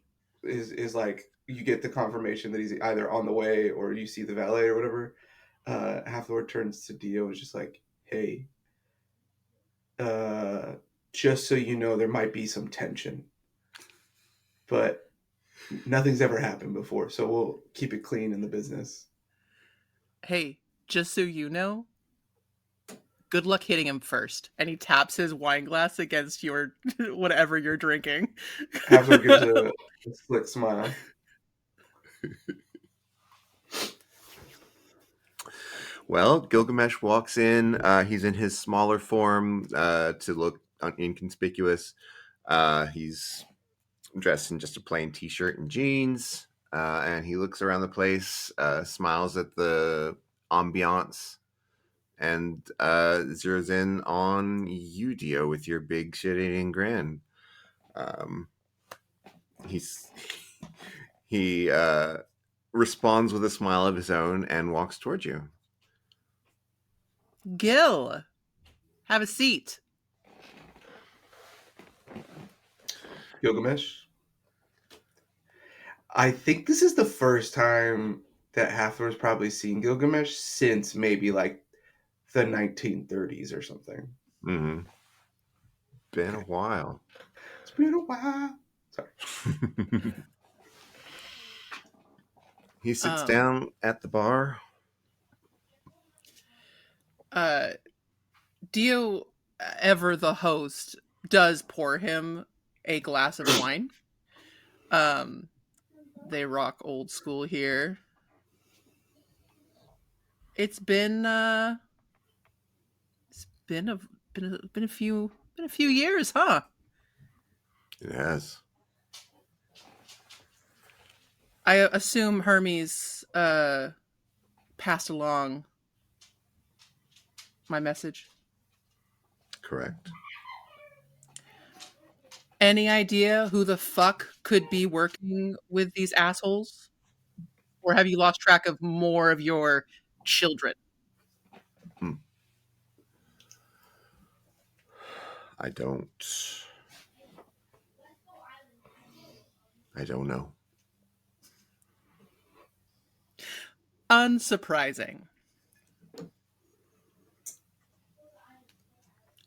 is like, you get the confirmation that he's either on the way or you see the valet or whatever, Hathor turns to Dio and is just like, hey, just so you know, there might be some tension, but nothing's ever happened before, so we'll keep it clean in the business. Hey, just so you know, good luck hitting him first. And he taps his wine glass against your whatever you're drinking. Hathor gives a slick smile. Well, Gilgamesh walks in. He's in his smaller form to look inconspicuous. He's dressed in just a plain t-shirt and jeans, and he looks around the place, smiles at the ambiance, and zeroes in on you, Dio, with your big shit-eating grin. He responds with a smile of his own and walks towards you. Gil, have a seat. Gilgamesh, I think this is the first time that Hathor's probably seen Gilgamesh since maybe like the 1930s or something. Mm-hmm. Been a while. It's been a while. Sorry. He sits down at the bar. Dio, ever the host, does pour him a glass of wine. They rock old school here. It's been a Been a few years, huh? It has. I assume Hermes passed along my message. Correct. Any idea who the fuck could be working with these assholes? Or have you lost track of more of your children? I don't know. Unsurprising.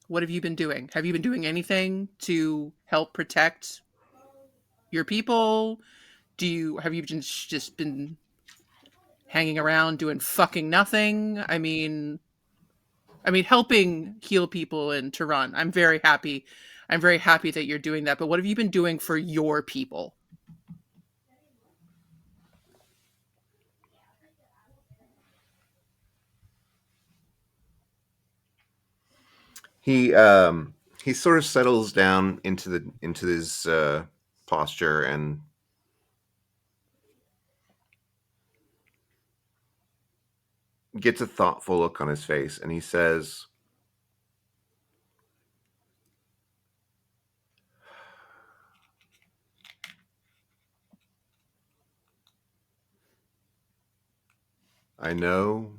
What have you been doing? Have you been doing anything to help protect your people? Have you just been hanging around doing fucking nothing? I mean helping heal people in Tehran. I'm very happy. I'm very happy that you're doing that. But what have you been doing for your people? He sort of settles down into his posture and gets a thoughtful look on his face, and he says, I know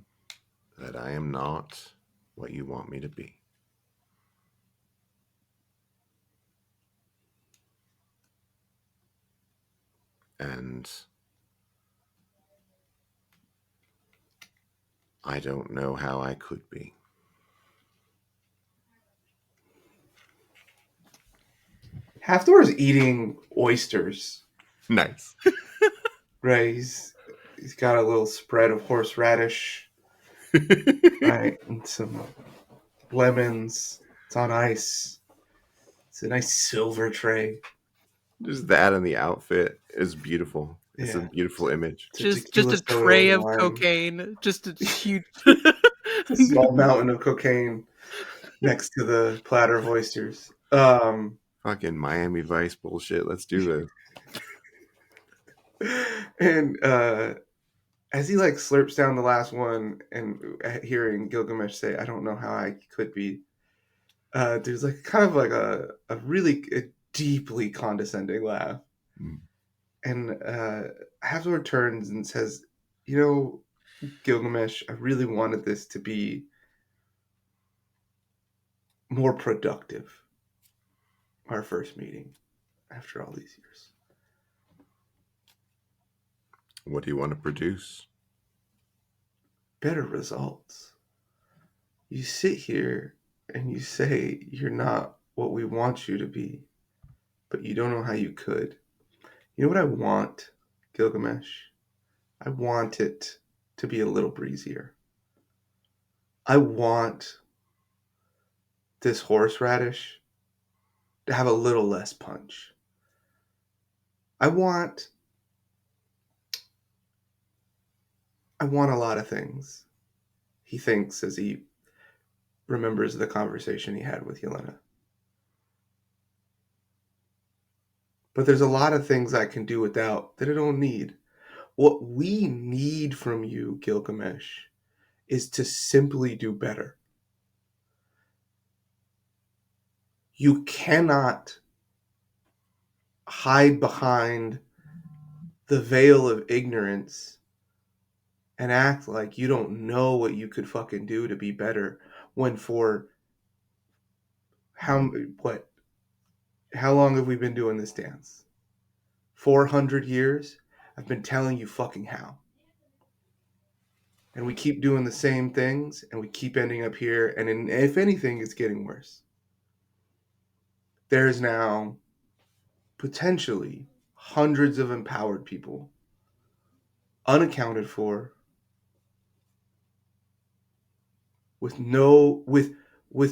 that I am not what you want me to be. And I don't know how I could be. Halfdoor's eating oysters. Nice. Right, he's got a little spread of horseradish, right, and some lemons. It's on ice. It's a nice silver tray. Just that and the outfit is beautiful. It's a Yeah. beautiful image. It's Just a tequila tray soda of wine. cocaine. Just a huge A small mountain of cocaine next to the platter of oysters. Fucking Miami Vice bullshit. Let's do this. And as he like slurps down the last one and hearing Gilgamesh say, I don't know how I could be, there's like kind of like a really deeply condescending laugh. Mm. And Hazard turns and says, you know, Gilgamesh, I really wanted this to be more productive, our first meeting after all these years. What do you want to produce? Better results. You sit here and you say you're not what we want you to be, but you don't know how you could. You know what I want, Gilgamesh? I want it to be a little breezier. I want this horseradish to have a little less punch. I want a lot of things, he thinks as he remembers the conversation he had with Yelena. But there's a lot of things I can do without that I don't need. What we need from you, Gilgamesh, is to simply do better. You cannot hide behind the veil of ignorance and act like you don't know what you could fucking do to be better when for how long have we been doing this dance? 400 years? I've been telling you fucking how. And we keep doing the same things and we keep ending up here, and if anything, it's getting worse. There's now potentially hundreds of empowered people unaccounted for with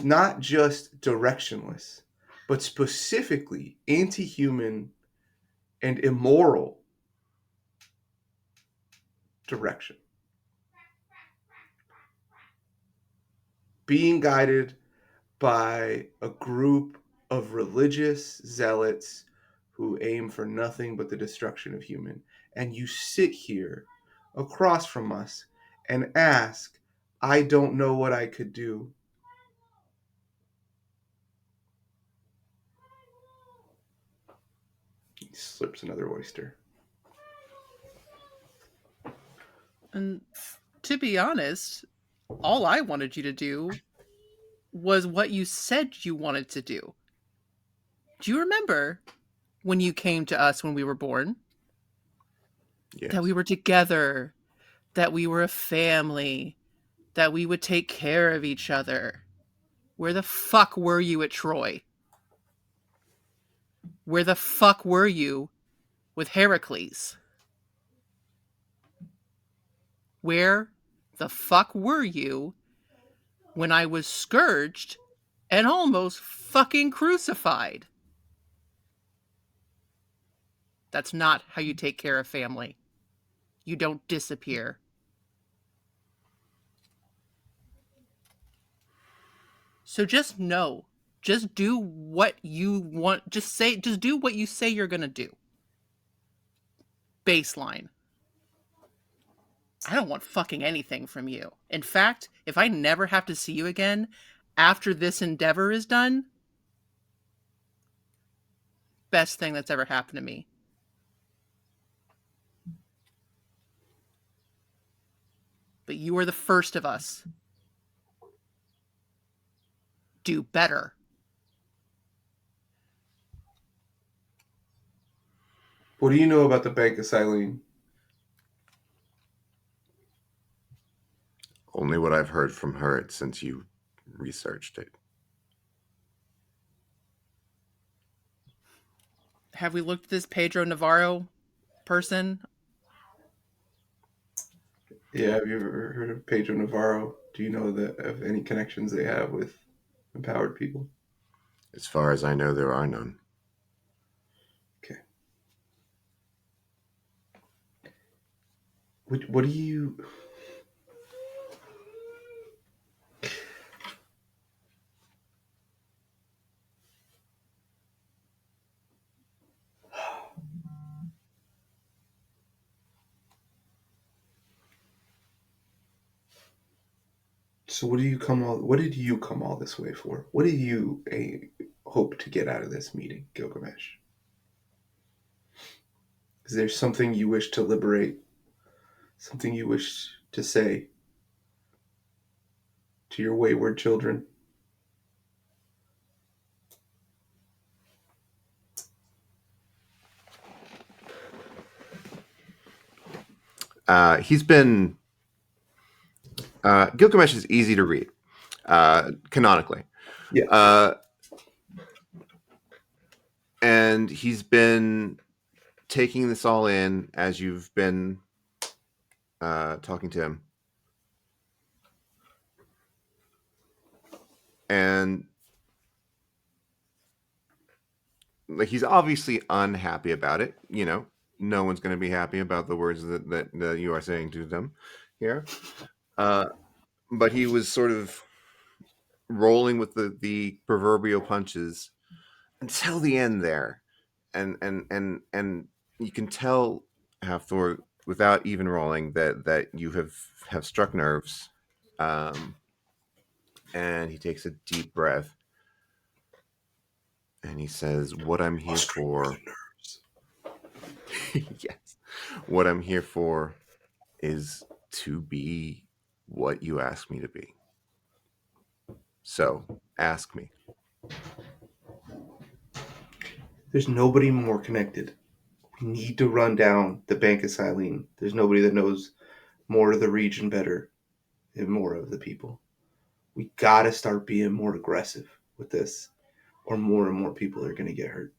not just directionless, but specifically anti-human and immoral direction. Being guided by a group of religious zealots who aim for nothing but the destruction of human. And you sit here across from us and ask, I don't know what I could do. He slips another oyster. And to be honest, all I wanted you to do was what you said you wanted to do. Do you remember when you came to us when we were born? Yes. That we were together, that we were a family, that we would take care of each other. Where the fuck were you at Troy? Where the fuck were you with Heracles? Where the fuck were you when I was scourged and almost fucking crucified? That's not how you take care of family. You don't disappear. So just know, just do what you want, just do what you say you're going to do. Baseline. I don't want fucking anything from you. In fact, if I never have to see you again after this endeavor is done, best thing that's ever happened to me. But you are the first of us. Do better. What do you know about the Bank of Silene? Only what I've heard from her since you researched it. Have we looked at this Pedro Navarro person? Yeah, have you ever heard of Pedro Navarro? Do you know of any connections they have with empowered people? As far as I know, there are none. Okay. What do you... So what did you come all this way for? What did you hope to get out of this meeting, Gilgamesh? Is there something you wish to liberate? Something you wish to say to your wayward children? He's been... Gilgamesh is easy to read, canonically. Yeah. And he's been taking this all in as you've been talking to him. And like, he's obviously unhappy about it. You know, no one's going to be happy about the words that you are saying to them here. But he was sort of rolling with the proverbial punches until the end there, and you can tell, Hathor, without even rolling, that you have struck nerves. And he takes a deep breath and he says, "What I'm here for." Yes, what I'm here for is to be what you ask me to be. So ask me. There's nobody more connected. We need to run down the Bank of Silene. There's nobody that knows more of the region better and more of the people. We gotta start being more aggressive with this, or more and more people are gonna get hurt.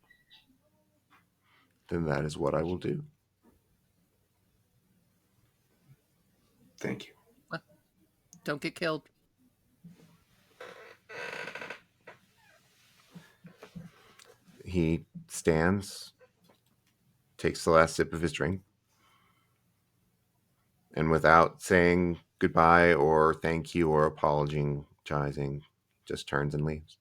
Then that is what I will do. Thank you. Don't get killed. He stands, takes the last sip of his drink, and without saying goodbye or thank you or apologizing, just turns and leaves.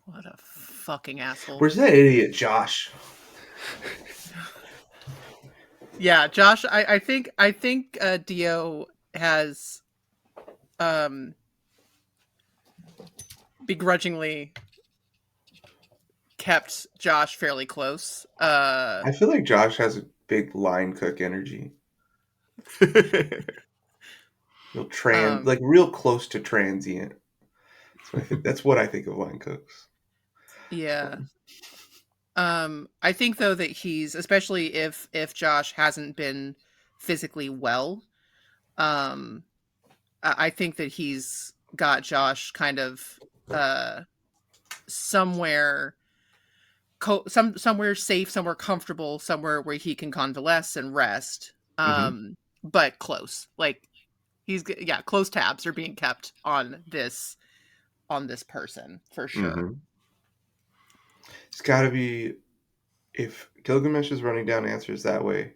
What a fucking asshole. Where's that idiot Josh? Yeah, Josh, I think Dio has begrudgingly kept Josh fairly close. I feel like Josh has a big line cook energy. Real like real close to transient. So I think that's what I think of line cooks. Yeah. I think though that he's, especially if Josh hasn't been physically well, I think that he's got Josh kind of somewhere somewhere safe, somewhere comfortable, somewhere where he can convalesce and rest. But close. Like close tabs are being kept on this person for sure. It's got to be, if Gilgamesh is running down answers that way,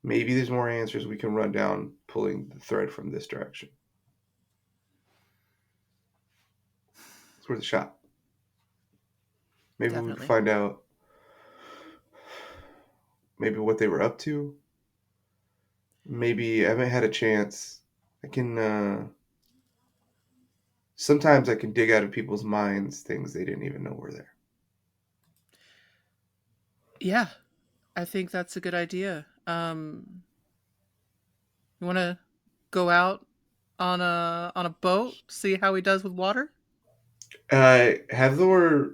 maybe there's more answers we can run down pulling the thread from this direction. It's worth a shot. Maybe we can find out maybe what they were up to. Maybe I haven't had a chance. I can sometimes I can dig out of people's minds things they didn't even know were there. Yeah, I think that's a good idea. You want to go out on a boat, see how he does with water? Havthor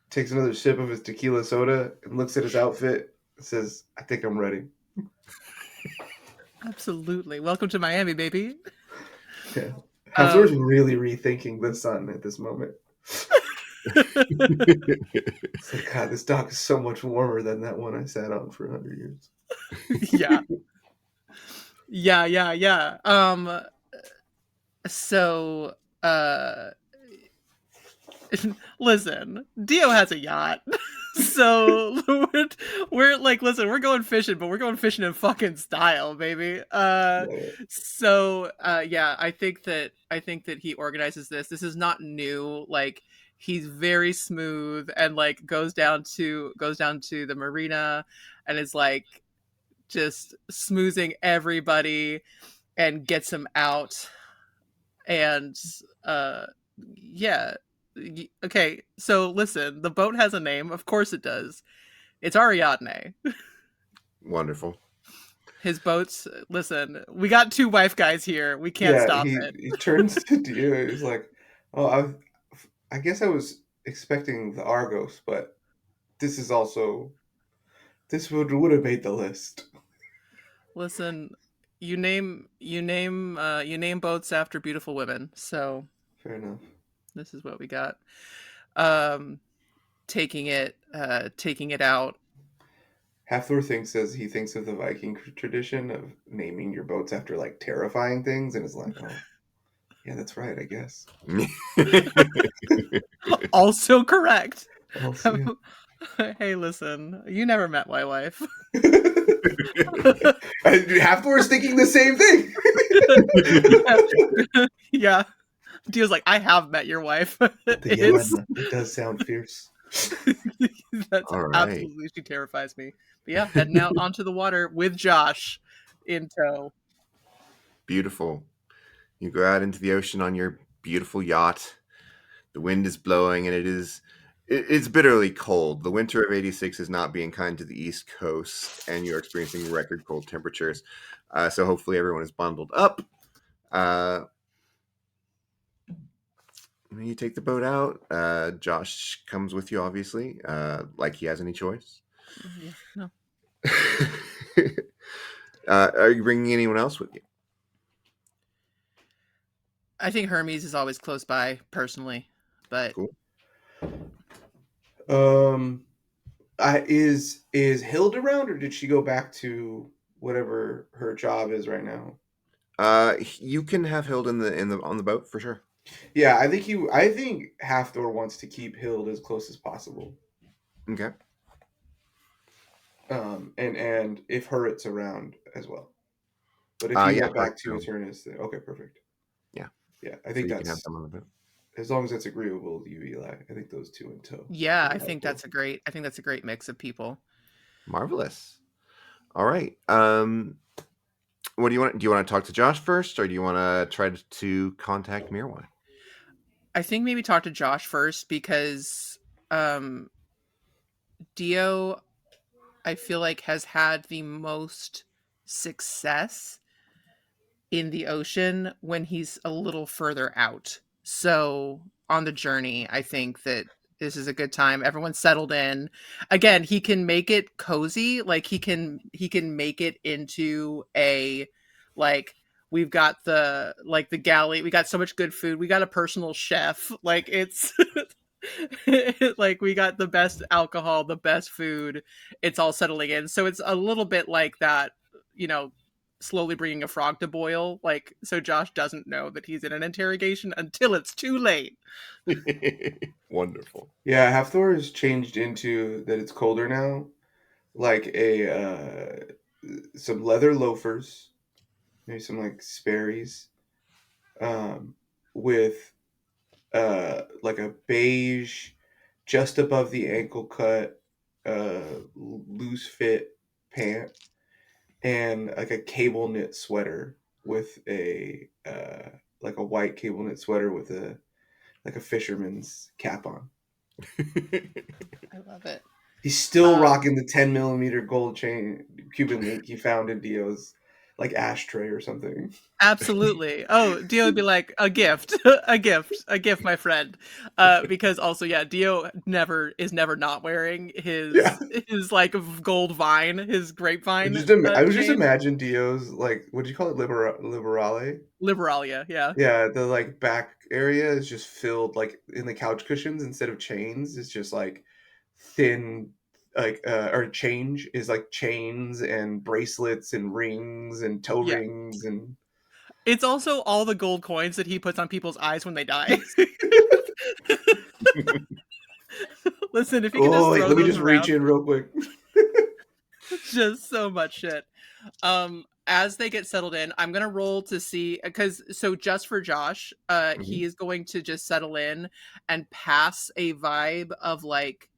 takes another sip of his tequila soda and looks at his outfit and says, I think I'm ready. Absolutely. Welcome to Miami, baby. Yeah. Havthor's really rethinking the sun at this moment. It's like, God, this dock is so much warmer than that one I sat on for 100 years. Yeah. Yeah. So, listen, Dio has a yacht. So we're like, listen, we're going fishing, but we're going fishing in fucking style, baby. Yeah, I think that he organizes this. This is not new. Like, he's very smooth and like goes down to the marina and is like just smoozing everybody and gets them out. And yeah. Okay, so listen, the boat has a name. Of course it does. It's Ariadne. Wonderful. His boats, listen, we got two wife guys here. We can't stop it. He turns to Dio and he's like, oh, I guess I was expecting the Argos, but this is also, this would have made the list. Listen, you name boats after beautiful women, so fair enough. This is what we got. Taking it out. Havthor thinks of the Viking tradition of naming your boats after like terrifying things, and is like, oh, yeah, that's right, I guess. Also correct. Also, yeah. Hey, listen, you never met my wife. Havthor's thinking the same thing. Yeah. Dio's like, I have met your wife. It does sound fierce. That's all right. Absolutely, she terrifies me. But yeah, heading out onto the water with Josh in tow. Beautiful. You go out into the ocean on your beautiful yacht. The wind is blowing and it's bitterly cold. The winter of 86 is not being kind to the East Coast, and you're experiencing record cold temperatures. So hopefully everyone is bundled up. You take the boat out. Josh comes with you, obviously, like he has any choice. Yeah, no. Are you bringing anyone else with you? I think Hermes is always close by, personally, but cool. Is Hild around, or did she go back to whatever her job is right now? You can have Hild on the boat for sure. Yeah, I think Havthor wants to keep Hild as close as possible. Okay. And if Hurrit's around as well. But if you Yeah, went back to so, Eternus, then okay, perfect. yeah. Yeah, I So think you can have that's them on the boat. as long as that's agreeable to you, Eli. I think those two in tow Yeah, would be helpful. I think that's a great mix of people. Marvelous. All right. What do you want? Do you want to talk to Josh first, or do you want to try to contact Mirwan? I think maybe talk to Josh first because um Dio, I feel like, has had the most success in the ocean when he's a little further out. So on the journey, I think that this is a good time. Everyone's settled in. Again, he can make it cozy. Like he can make it into a like we've got the galley. We got so much good food. We got a personal chef. Like it's like we got the best alcohol, the best food. It's all settling in. So it's a little bit like that, you know, slowly bringing a frog to boil, like, so Josh doesn't know that he's in an interrogation until it's too late. Wonderful. Yeah, Hafthor has changed into that it's colder now. Like some leather loafers, maybe some like Sperry's, um, with like a beige, just above the ankle cut, loose fit pant, and like a cable knit sweater with a like a white cable knit sweater with a like a fisherman's cap on. I love it. He's still Um, rocking the 10 millimeter gold chain Cuban link he found in Dio's like ashtray or something. Absolutely. Oh, Dio would be like, a gift, a gift, my friend. Because also, yeah, Dio never not wearing Yeah. his like gold vine, his grapevine I was just chain. imagine Dio's like what do you call it, liberale? Liberalia, yeah. Yeah, the like back area is just filled like in the couch cushions instead of chains. It's just like thin like or change is like chains and bracelets and rings and toe Yeah. rings and It's also all the gold coins that he puts on people's eyes when they die. Listen, if he could just oh wait, throw let me those just reach around, in real quick. just so much shit. As they get settled in, I'm gonna roll to see, because so just for Josh, he Mhm. is going to just settle in and pass a vibe of like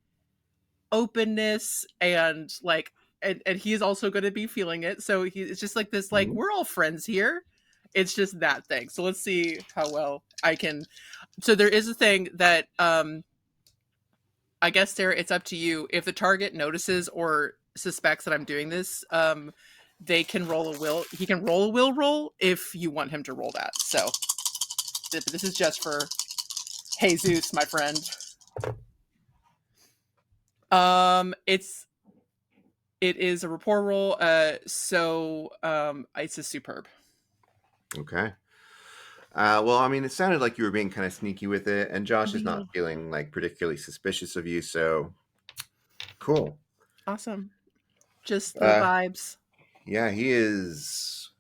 openness and like and he's also going to be feeling it. So it's just like this, like, Mhm. we're all friends here. It's just that thing. So let's see how well I can. So there is a thing that I guess, Sarah, it's up to you. If the target notices or suspects that I'm doing this, they can roll a will. He can roll a will roll if you want him to roll that. So this is just for Jesus, my friend. It is a rapport roll. So it's a superb. Okay. Well, I mean, it sounded like you were being kind of sneaky with it, and Josh is Yeah. not feeling like particularly suspicious of you, so cool. Awesome. Just the Uh, vibes. yeah, he is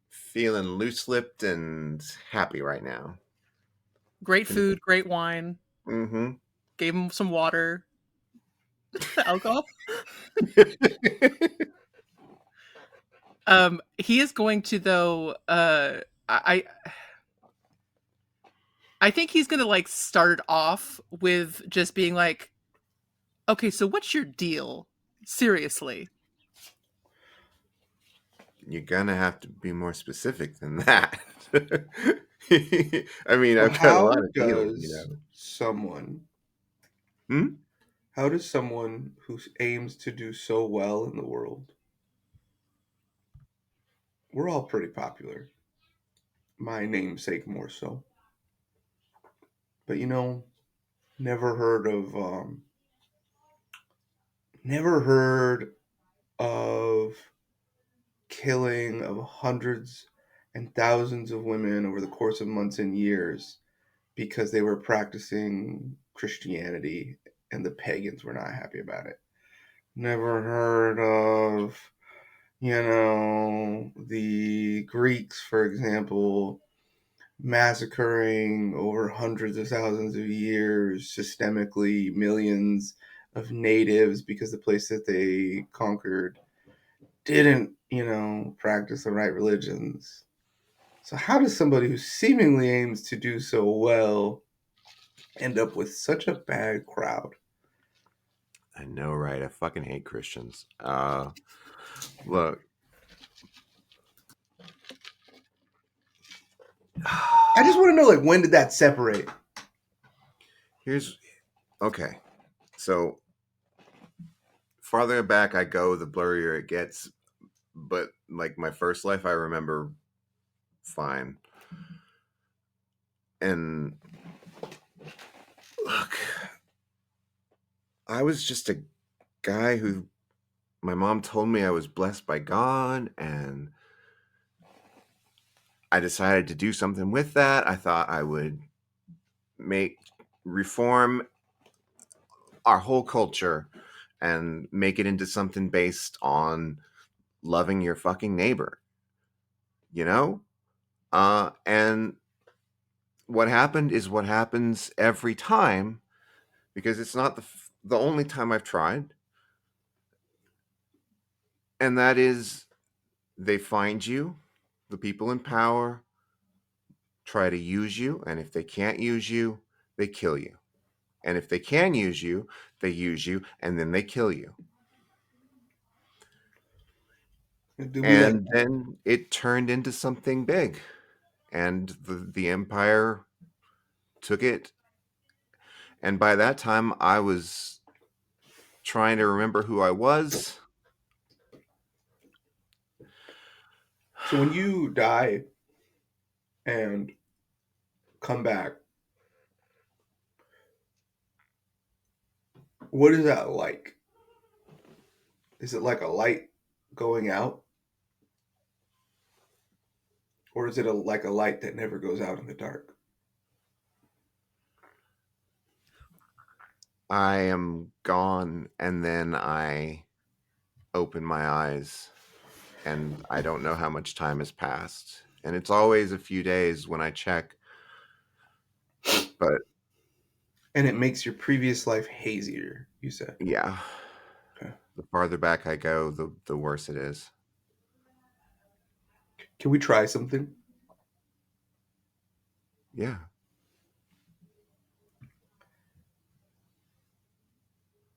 feeling loose-lipped and happy right now. Great food, great wine. Mm-hmm. Gave him some water, alcohol. He is going to, though. I think he's gonna like start it off with just being like, okay, so what's your deal? Seriously. You're gonna have to be more specific than that. I mean, So I've got a lot of deals, you know. Hmm? how does someone who aims to do so well in the world, we're all pretty popular, my namesake more so, but never heard of never heard of killing of hundreds and thousands of women over the course of months and years because they were practicing Christianity and the pagans were not happy about it. Never heard of, the Greeks, for example, massacring over hundreds of thousands of years systemically millions of natives because the place that they conquered didn't, practice the right religions. So how does somebody who seemingly aims to do so well end up with such a bad crowd? I know, right? I fucking hate Christians. Look. I just want to know, like, when did that separate? Okay. So farther back I go, the blurrier it gets. But like my first life, I remember fine. And look, I was just a guy who my mom told me I was blessed by God, and I decided to do something with that. I thought I would reform our whole culture and make it into something based on loving your fucking neighbor, you know? And what happened is what happens every time, because it's not the only time I've tried. And that is, they find you, the people in power try to use you, and if they can't use you, they kill you. And if they can use you, they use you, and then they kill you. And then it turned into something big, and the empire took it. And by that time, I was trying to remember who I was. So when you die and come back, what is that like? Is it like a light going out? Or is it like a light that never goes out in the dark? I am gone, and then I open my eyes, and I don't know how much time has passed. And it's always a few days when I check. But And it makes your previous life hazier, you said. yeah, Okay. the farther back I go, the worse it is. Can we try something? Yeah.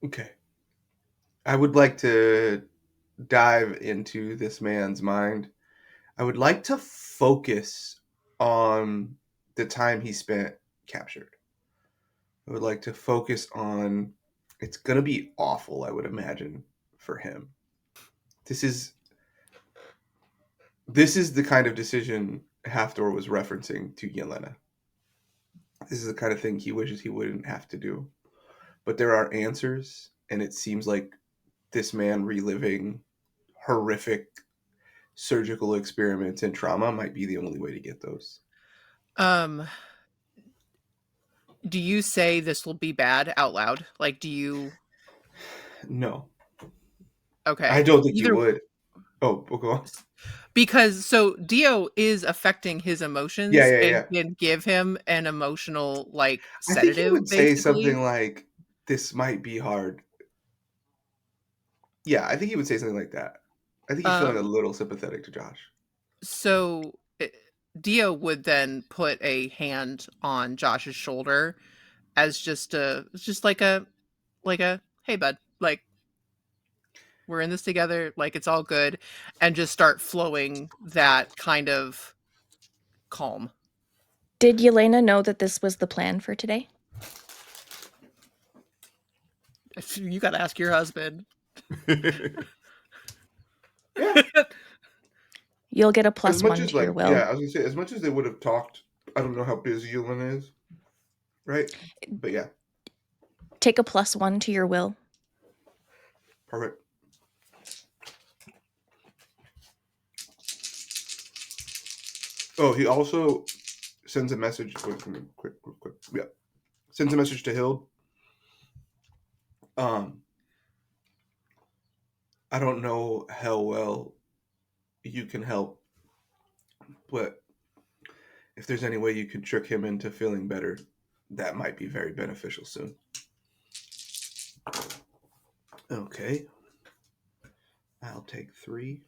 Okay. I would like to dive into this man's mind. I would like to focus on the time he spent captured. I would like to focus on, it's going to be awful, I would imagine, for him. This is the kind of decision Haftor was referencing to Yelena. This is the kind of thing he wishes he wouldn't have to do. But there are answers, and it seems like this man reliving horrific surgical experiments and trauma might be the only way to get those. Do you say this will be bad out loud? Like, do you? No. Okay. I don't think you would. Oh, we'll go on. Because so Dio is affecting his emotions and can give him an emotional like sedative. I think he would say basically. something like, "This might be hard." Yeah, I think he would say something like that. I think he's feeling a little sympathetic to Josh. So Dio would then put a hand on Josh's shoulder as just like a hey bud, like we're in this together, like it's all good, and just start flowing that kind of calm. Did Yelena know that this was the plan for today? You got to ask your husband. Yeah. You'll get a +1 to your will. Yeah, I was going to say, as much as they would have talked, I don't know how busy Yelena is, right? But yeah. Take a +1 to your will. Perfect. Oh, he also sends a message. Wait, quick. Yeah. Sends a message to Hild. I don't know how well you can help, but if there's any way you could trick him into feeling better, that might be very beneficial soon. Okay. I'll take 3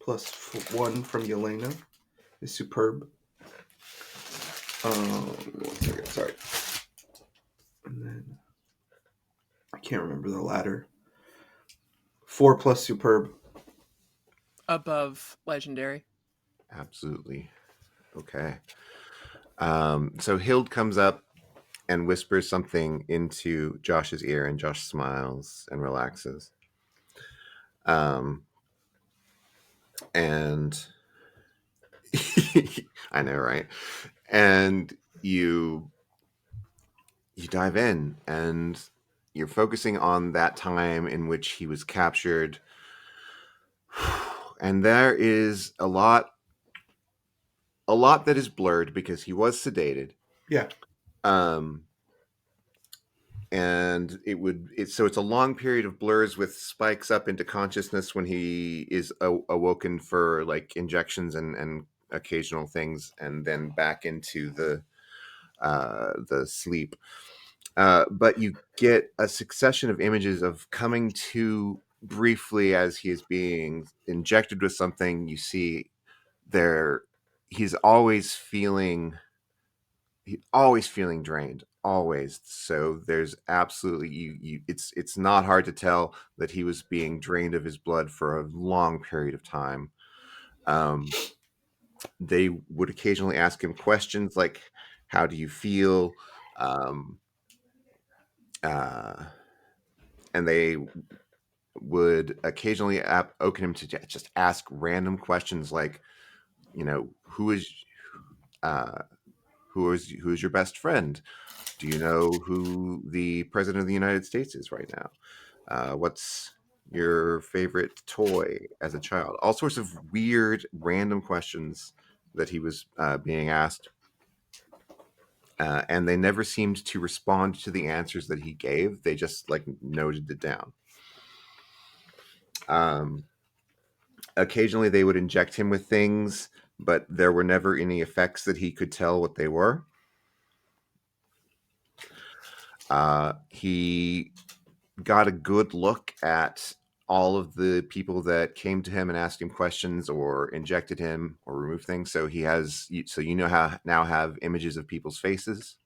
plus 1 from Yelena is superb. 1 second, sorry. And then I can't remember the ladder. 4 plus superb. Above legendary. Absolutely. Okay. So Hild comes up and whispers something into Josh's ear, and Josh smiles and relaxes. And I know, right? And you dive in, and you're focusing on that time in which he was captured. And there is a lot that is blurred because he was sedated. Yeah. And so it's a long period of blurs with spikes up into consciousness when he is awoken for like injections and occasional things, and then back into the sleep. But you get a succession of images of coming to briefly as he is being injected with something. You see there, he's always feeling drained, always. So there's absolutely it's not hard to tell that he was being drained of his blood for a long period of time. They would occasionally ask him questions like, how do you feel? And they would occasionally open him to just ask random questions like, who is your best friend? Do you know who the president of the United States is right now? What's your favorite toy as a child? All sorts of weird, random questions that he was being asked. And they never seemed to respond to the answers that he gave. They just like noted it down. Occasionally they would inject him with things, but there were never any effects that he could tell what they were. He got a good look at all of the people that came to him and asked him questions or injected him or removed things. So how now have images of people's faces.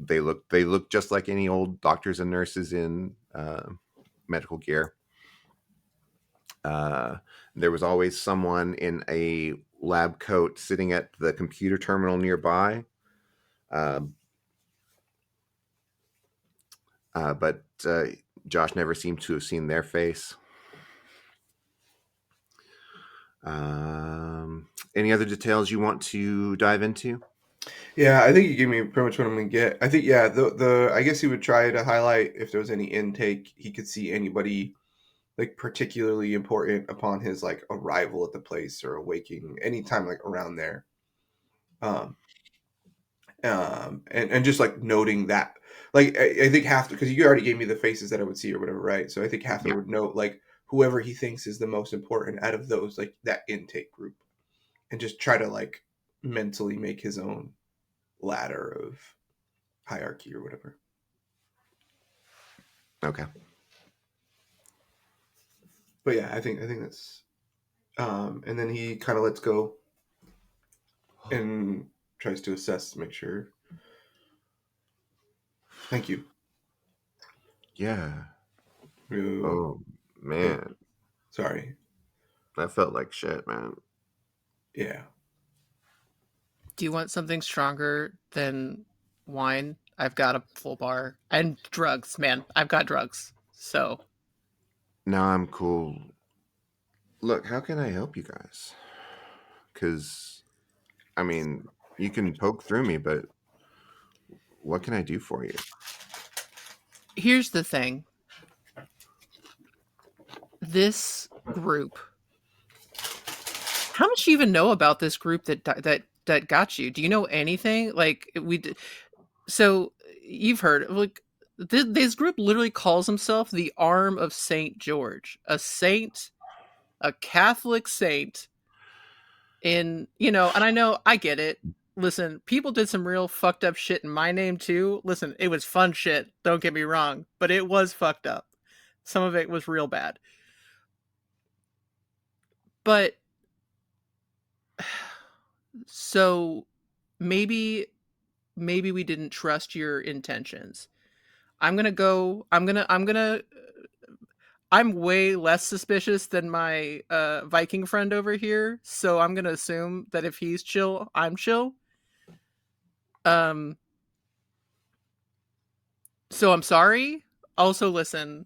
They look just like any old doctors and nurses in medical gear. There was always someone in a lab coat sitting at the computer terminal nearby. But Josh never seemed to have seen their face. Any other details you want to dive into? Yeah, I think you gave me pretty much what I'm gonna get. I think the I guess he would try to highlight if there was any intake. He could see anybody like particularly important upon his like arrival at the place or awaking anytime like around there. And just like noting that, like I think half, because you already gave me the faces that I would see or whatever, right? So I think half would note like whoever he thinks is the most important out of those, like that intake group, and just try to like mentally make his own ladder of hierarchy or whatever. Okay. But yeah, I think that's and then he kind of lets go and tries to assess to make sure. Thank you. Yeah. Ooh. Oh man. Sorry. That felt like shit, man. Yeah. Do you want something stronger than wine? I've got a full bar. And drugs, man. I've got drugs. So. No, I'm cool. Look, how can I help you guys? Because, I mean, you can poke through me, but what can I do for you? Here's the thing. This group. How much do you even know about this group that got you? Do you know anything? Like so you've heard like this group literally calls himself the Arm of Saint George, a saint, a Catholic saint. And I get it. Listen, people did some real fucked up shit in my name too. Listen, it was fun shit. Don't get me wrong, but it was fucked up. Some of it was real bad. But so maybe we didn't trust your intentions. I'm way less suspicious than my Viking friend over here, so I'm gonna assume that if he's chill, I'm chill. So I'm sorry. Also, listen,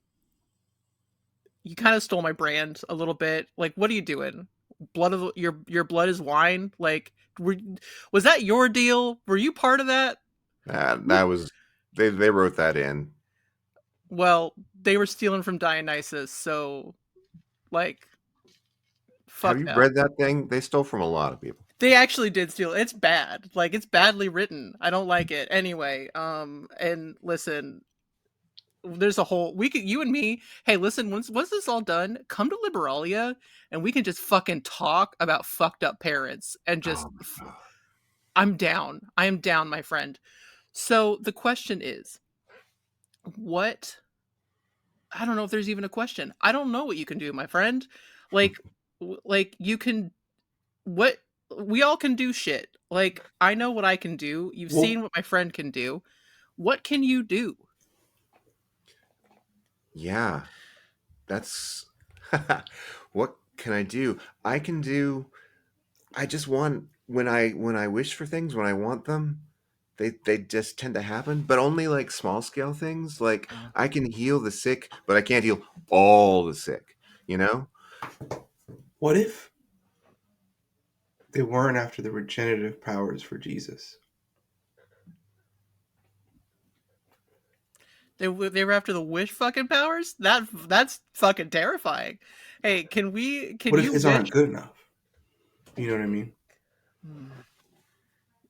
you kind of stole my brand a little bit. Like, what are you doing? Your blood is wine. Like, was that your deal? Were you part of that? That was they wrote that in. Well, they were stealing from Dionysus, so like, Have fuck you no. read that thing? They stole from a lot of people. They actually did steal. It's bad. Like, it's badly written. I don't like it. Anyway, and listen, there's a whole you and me, hey, listen, once this all done, come to Liberalia and we can just fucking talk about fucked up parents and just Oh my God. I'm down. I am down, my friend. So the question is, what I don't know if there's even a question. I don't know what you can do, my friend. Like like you can what we all can do shit. Like, I know what I can do. You've Well, seen what my friend can do. What can you do? Yeah, that's what can I do? I just want when I wish for things, when I want them, they just tend to happen, but only like small scale things. Like I can heal the sick, but I can't heal all the sick, you know? what if they weren't after the regenerative powers for Jesus? They were after the wish fucking powers? That's fucking terrifying. Hey, can What if you his wish aren't good enough? You know what I mean?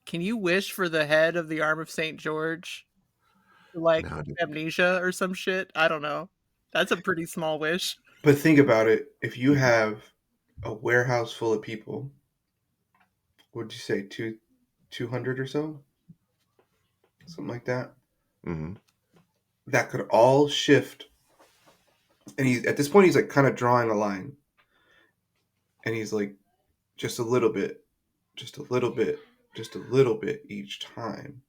can you wish for the head of the arm of St. George? Like No, dude. amnesia or some shit? I don't know. That's a pretty small wish. But think about it. If you have a warehouse full of people, what'd you say, 200 or so? Something like that? Hmm. That could all shift. And he's at this point, he's like kind of drawing a line. And he's like, just a little bit, just a little bit, just a little bit each time.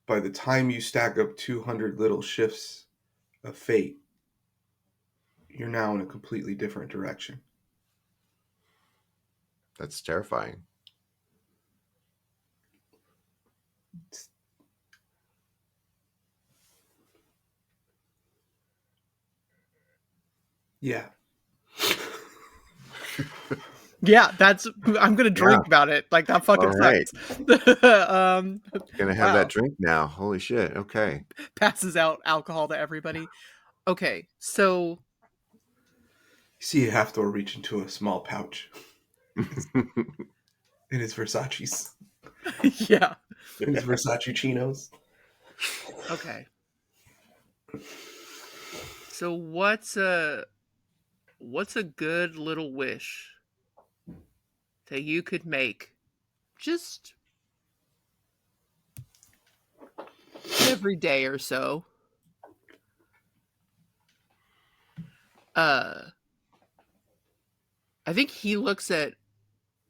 By the time you stack up 200 little shifts of fate, you're now in a completely different direction. That's terrifying. Yeah. Yeah, that's I'm gonna drink about it. Like that fucking All right. sucks. Gonna have Wow. that drink now. Holy shit. Okay. Passes out alcohol to everybody. Okay, so You see Halfdor reach into a small pouch in his Versace's. yeah. In his Versace chinos. Okay. So what's a good little wish that you could make just every day or so? Uh I think he looks at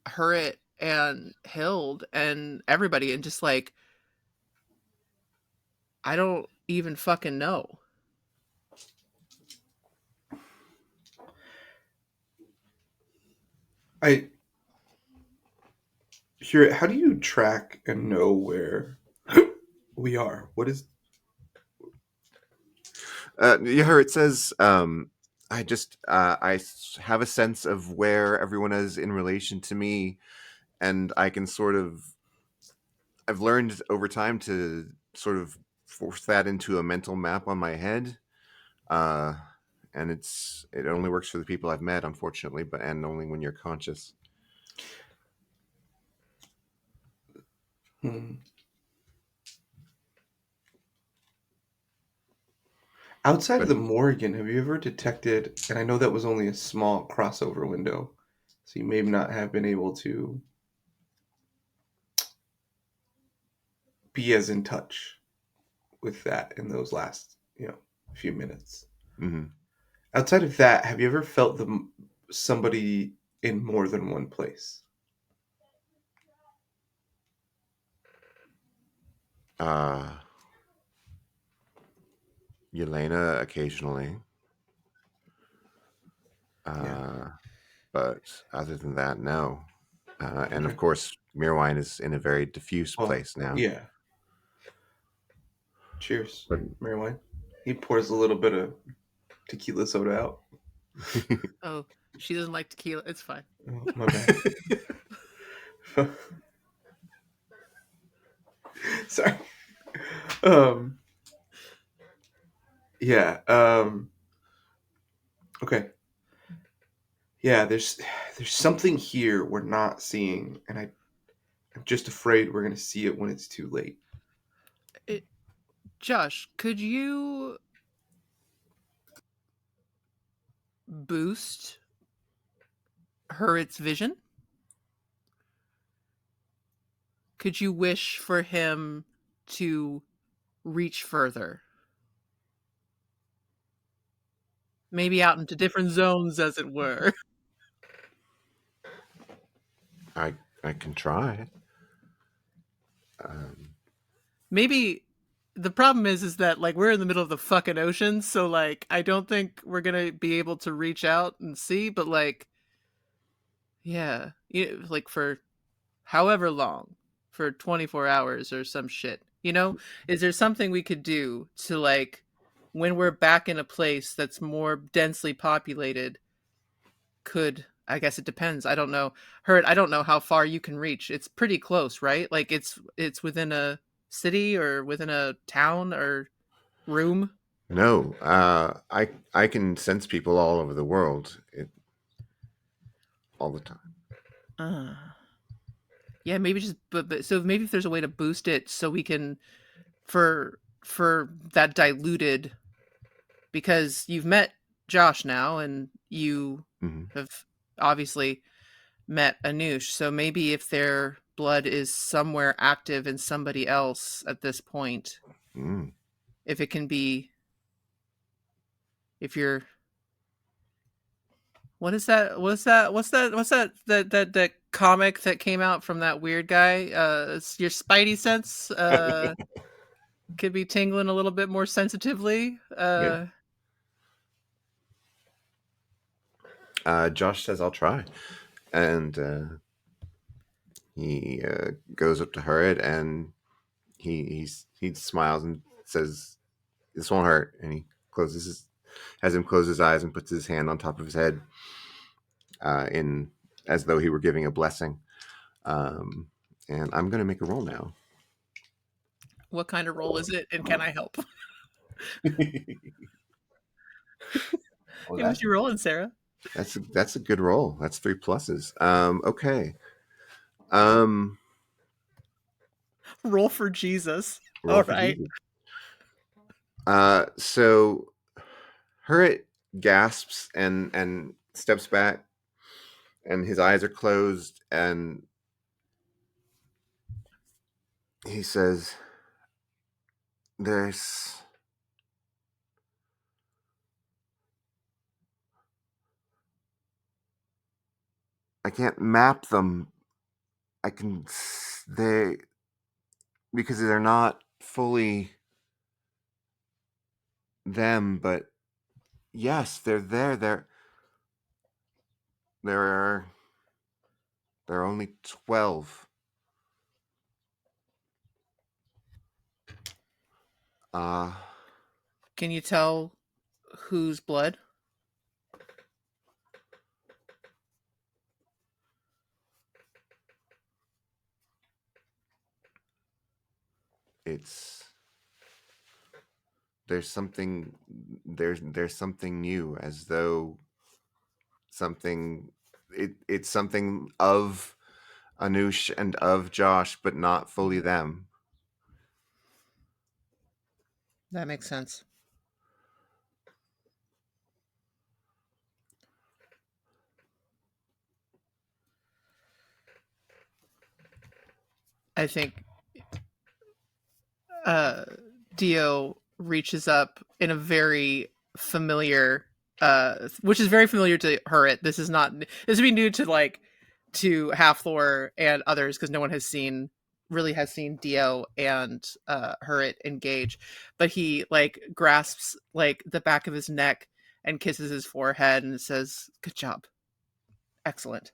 Hurrit and Hild and everybody and just like, I don't even fucking know. I hear. How do you track and know where we are? What is? Yeah, it says I have a sense of where everyone is in relation to me, and I can sort of I've learned over time to sort of force that into a mental map on my head. Uh, and it only works for the people I've met, unfortunately, but and only when you're conscious. Hmm. Outside of But the Morgan, have you ever detected? And I know that was only a small crossover window, so you may not have been able to be as in touch with that in those last, few minutes. Mm-hmm. Outside of that, have you ever felt somebody in more than one place? Yelena occasionally. Yeah. But other than that, no. And Okay. of course, Mirwine is in a very diffuse Well, place now. yeah. Cheers, But Mary wine. He pours a little bit of tequila soda out. Oh, she doesn't like tequila. It's fine. Oh, my bad. Sorry. Yeah. Okay. Yeah. There's something here we're not seeing, and I'm just afraid we're gonna see it when it's too late. Josh, could you boost Hurrit's vision? Could you wish for him to reach further? Maybe out into different zones, as it were. I can try. Maybe the problem is that like we're in the middle of the fucking ocean, so like I don't think we're gonna be able to reach out and see, but like yeah, like for however long, for 24 hours or some shit. Is there something we could do to like when we're back in a place that's more densely populated could I guess it depends. I don't know. Hurt, I don't know how far you can reach. It's pretty close, right? Like it's within a city or within a town or room. No, I can sense people all over the world, all the time. Uh, yeah, maybe just but so maybe if there's a way to boost it so we can for that diluted because you've met Josh now and you Mm-hmm. have obviously met Anush. So maybe if their blood is somewhere active in somebody else at this point, Mm. if it can be, if you're, what is that? That comic that came out from that weird guy? Your spidey sense could be tingling a little bit more sensitively. Yeah. Josh says I'll try, and he goes up to Hurrit and he smiles and says, "This won't hurt." And he has him close his eyes and puts his hand on top of his head, in as though he were giving a blessing. And I'm going to make a roll now. What kind of role is it, and can I help? Hey, what you rolling, Sarah? That's a good roll. That's 3 pluses. Okay. Roll for Jesus. Roll All for right. Jesus. So Hurrit gasps and steps back, and his eyes are closed, and he says, "There's." I can't map them. I can they because they're not fully them, but yes, they're there. There are only 12. Uh Can you tell whose blood? it's there's something new, as though something it's something of Anush and of Josh, but not fully them. That makes sense. I think Dio reaches up in a very familiar, which is very familiar to Hurrit. This would be new to Halflor and others, because no one has seen Dio and Hurrit engage. But he grasps the back of his neck and kisses his forehead and says, "Good job. Excellent."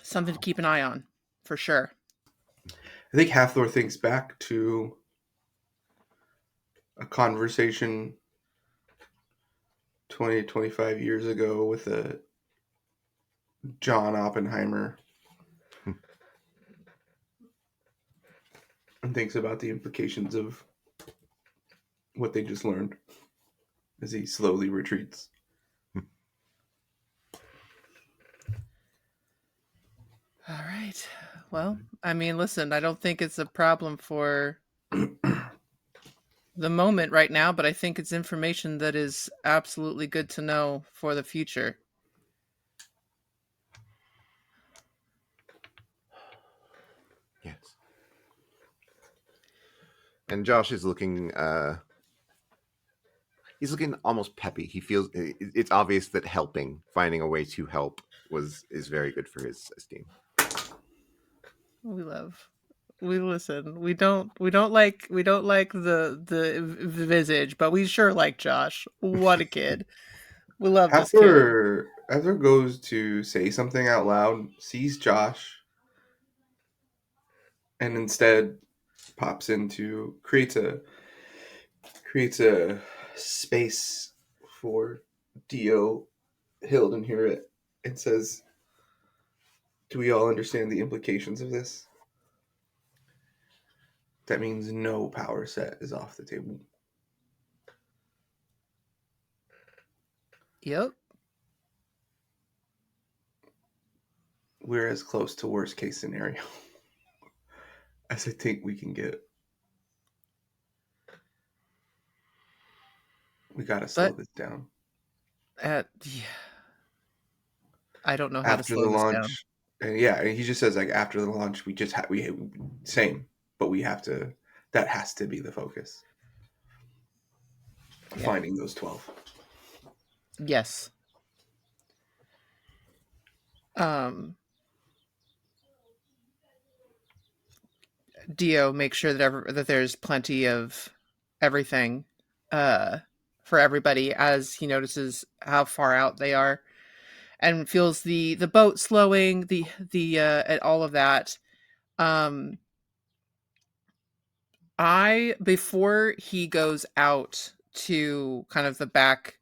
Something to keep an eye on, for sure. I think Halflor thinks back to a conversation 20, 25 years ago with a John Oppenheimer and thinks about the implications of what they just learned as he slowly retreats. All right. Well, I mean, listen, I don't think it's a problem for the moment right now, but I think it's information that is absolutely good to know for the future. Yes. And Josh is looking he's looking almost peppy. He feels it's obvious that finding a way to help is very good for his esteem. We listen. We don't like the visage, but we sure like Josh. What a kid. We love this kid. Halflor goes to say something out loud, sees Josh, and instead pops into creates a space for Dio, Hild, and Hurrit, and says, "Do we all understand the implications of this? That means no power set is off the table." Yep. We're as close to worst case scenario as I think we can get. We gotta slow this down. I don't know how After to slow the this launch, down. and he just says after the launch, we just same, but we have to. That has to be the focus. Yeah. Finding those 12. Yes. Dio makes sure that there's plenty of everything for everybody, as he notices how far out they are, and feels the boat slowing, and all of that. Before he goes out to kind of the back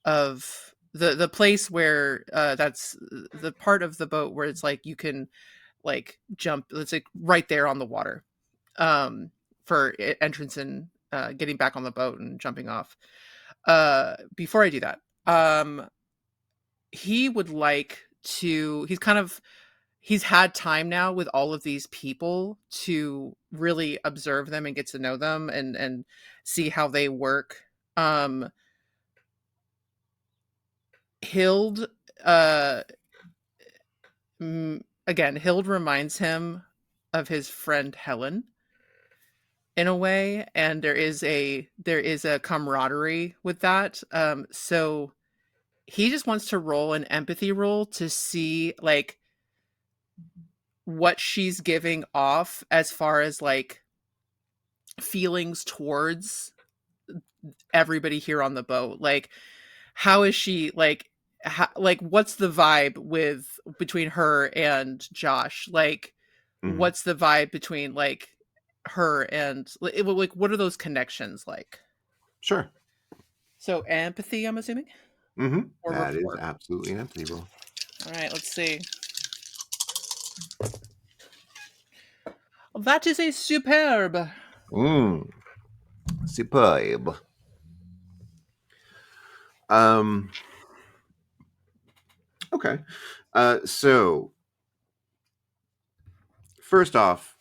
of the place where that's the part of the boat where it's you can jump, it's right there on the water, for entrance and getting back on the boat and jumping off. Before I do that, he would like to, he's had time now with all of these people to really observe them and get to know them and see how they work. Hild, again, Hild reminds him of his friend Helen in a way, and there is a camaraderie with that. So he just wants to roll an empathy roll to see what she's giving off as far as feelings towards everybody here on the boat. How is she what's the vibe between her and Josh? What's the vibe between her and what are those connections like? Sure. So empathy, I'm assuming. Or that rapport. Is absolutely an empathy roll. All right, let's see. That is a superb. Superb. Okay. So first off,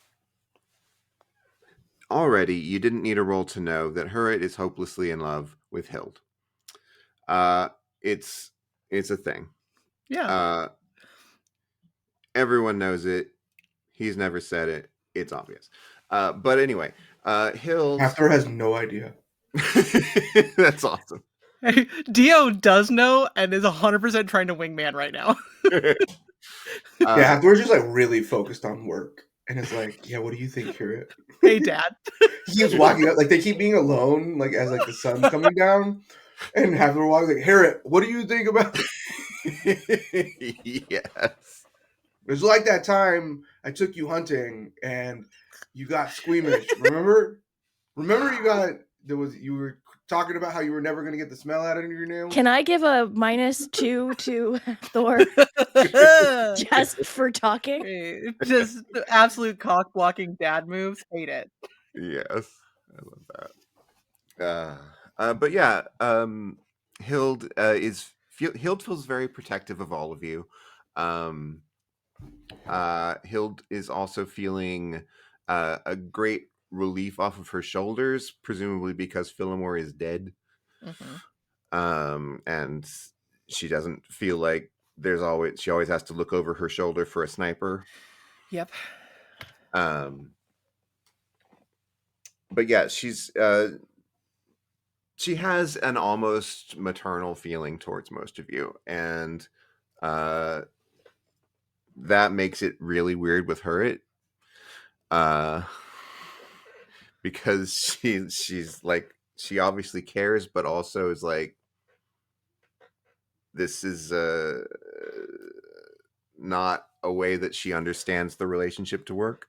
already you didn't need a roll to know that Hurrit is hopelessly in love with Hild. It's a thing. Yeah. Everyone knows it. He's never said it. It's obvious. But anyway, Hild. After has no idea. That's awesome. Dio does know and is 100% trying to wingman right now. Yeah, afterwards just like really focused on work. And it's like, yeah, what do you think, Hewitt? Hey, Dad. He keeps walking up, like they keep being alone, like as like the sun's coming down. And Hathor walks like, Hewitt, what do you think about Yes. It's like that time I took you hunting and you got squeamish. Remember? Remember you were talking about how you were never gonna get the smell out of your nails? Can I give a -2 to Thor just for talking? Just absolute cock blocking dad moves. Hate it. Yes. I love that. But yeah, Hild Hild feels very protective of all of you. Hild is also feeling a great relief off of her shoulders, presumably because Philomore is dead. And she doesn't feel like she always has to look over her shoulder for a sniper. Yep. But yeah, she has an almost maternal feeling towards most of you, and that makes it really weird with her. Because she's like, she obviously cares, but also is like, this is not a way that she understands the relationship to work.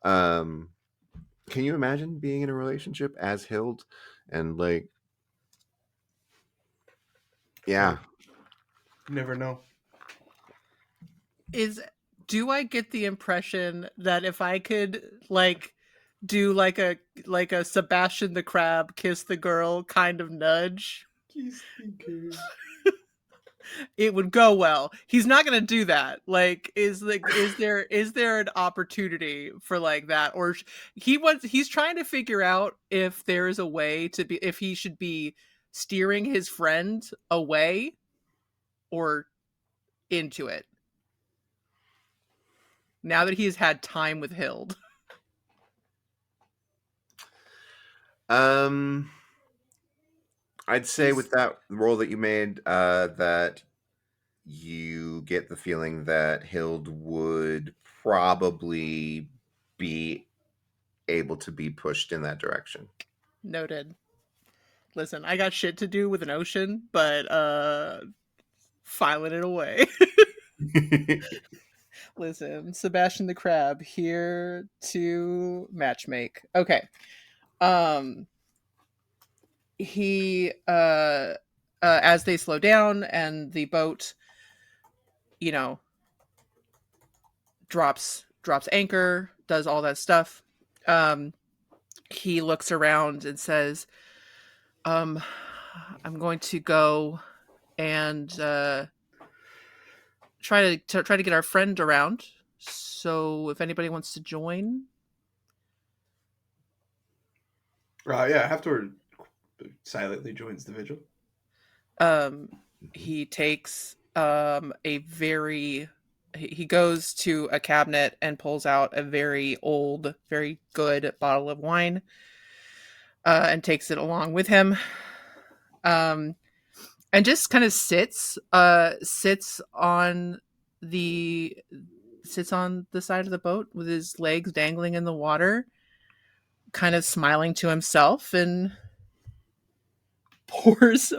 Can you imagine being in a relationship as Hild and like, yeah, You never know. Do I get the impression that if I could like do like a Sebastian the Crab kiss the girl kind of nudge, it would go well? He's not gonna do that. Like, is there an opportunity for like that, or he's trying to figure out if there is a way to be, if he should be steering his friend away or into it now that he's had time with Hild. I'd say with that role that you made, that you get the feeling that Hild would probably be able to be pushed in that direction. Noted. Listen, I got shit to do with an ocean, but filing it away. Listen, Sebastian the Crab here to matchmake. Okay. He as they slow down and the boat, you know, drops anchor, does all that stuff. He looks around and says, I'm going to go and try to get our friend around. So if anybody wants to join. Yeah, Hathor silently joins the vigil. He takes he goes to a cabinet and pulls out a very old, very good bottle of wine, and takes it along with him. And just kind of sits on the side of the boat with his legs dangling in the water, kind of smiling to himself, and pours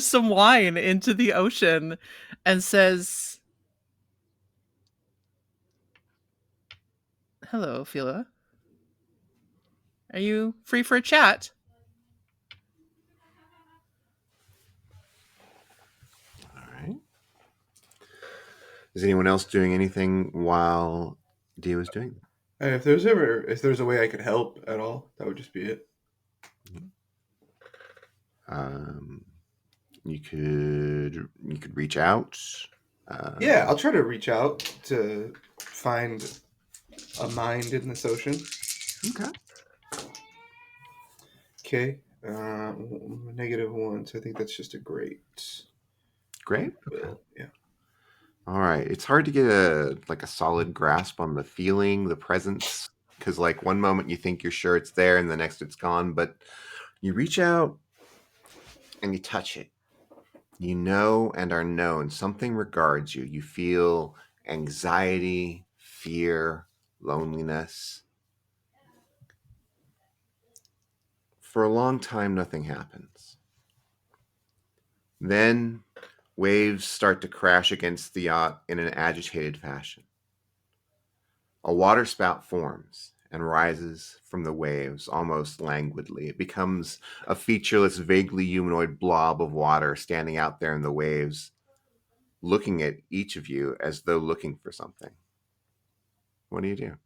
some wine into the ocean and says, "Hello, Phila. Are you free for a chat?" All right. Is anyone else doing anything while Dio is doing that? If there's a way I could help at all, that would just be it. You could reach out. Yeah, I'll try to reach out to find a mind in this ocean. Okay. Okay. -1, so I think that's just a great. Great. Okay. Yeah. All right. It's hard to get a solid grasp on the feeling, the presence, because like one moment you think you're sure it's there, and the next it's gone. But you reach out and you touch it. You know and are known. Something regards you. You feel anxiety, fear, loneliness. For a long time, nothing happens. Then waves start to crash against the yacht in an agitated fashion. A waterspout forms and rises from the waves almost languidly. It becomes a featureless, vaguely humanoid blob of water standing out there in the waves, looking at each of you as though looking for something. What do you do?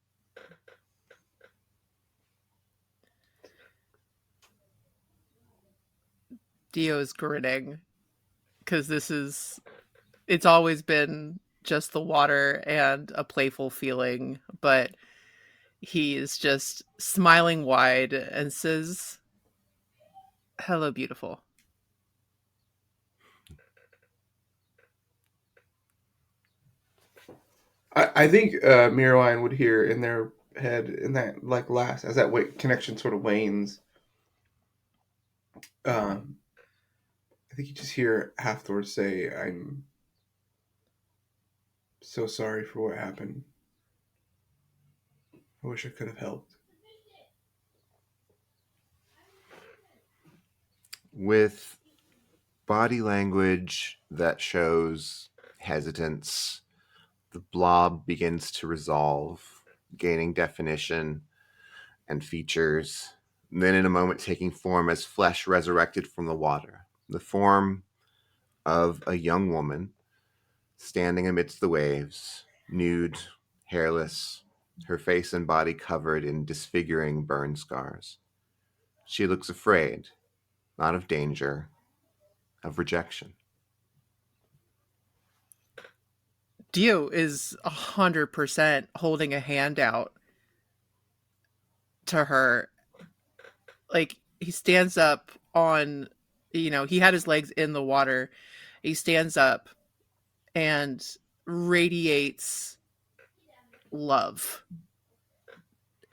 Dio's grinning because it's always been just the water and a playful feeling, but he is just smiling wide and says, "Hello, beautiful." I think Miroline would hear in their head in that like last as that connection sort of wanes. Um, I think you just hear Hathor say, "I'm so sorry for what happened. I wish I could have helped." With body language that shows hesitance, the blob begins to resolve, gaining definition and features, and then in a moment taking form as flesh resurrected from the water. The form of a young woman standing amidst the waves, nude, hairless, her face and body covered in disfiguring burn scars. She looks afraid, not of danger, of rejection. Dio is 100% holding a hand out to her. Like, he stands up on, he had his legs in the water. He stands up and radiates love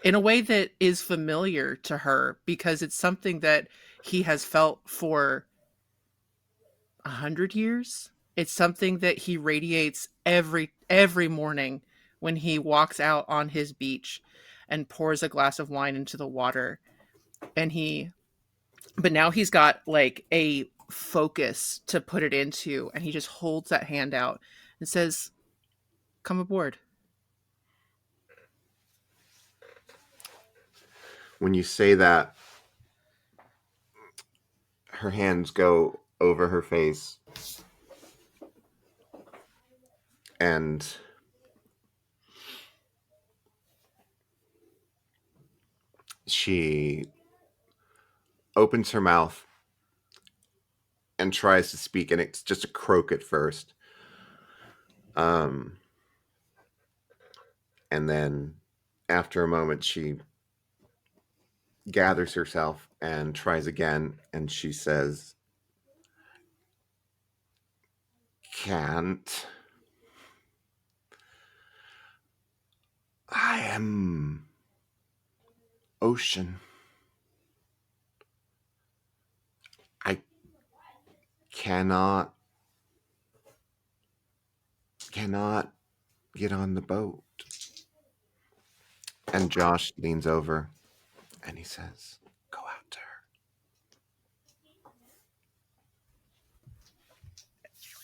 in a way that is familiar to her because it's something that he has felt for 100 years. It's something that he radiates every morning when he walks out on his beach and pours a glass of wine into the water. And but now he's got like a focus to put it into, and he just holds that hand out and says, "Come aboard." When you say that, her hands go over her face and she opens her mouth and tries to speak, and it's just a croak at first. Um, and then after a moment, she gathers herself and tries again, and she says, "Can't. I am ocean. I cannot cannot get on the boat." And Josh leans over and he says, "Go out to her."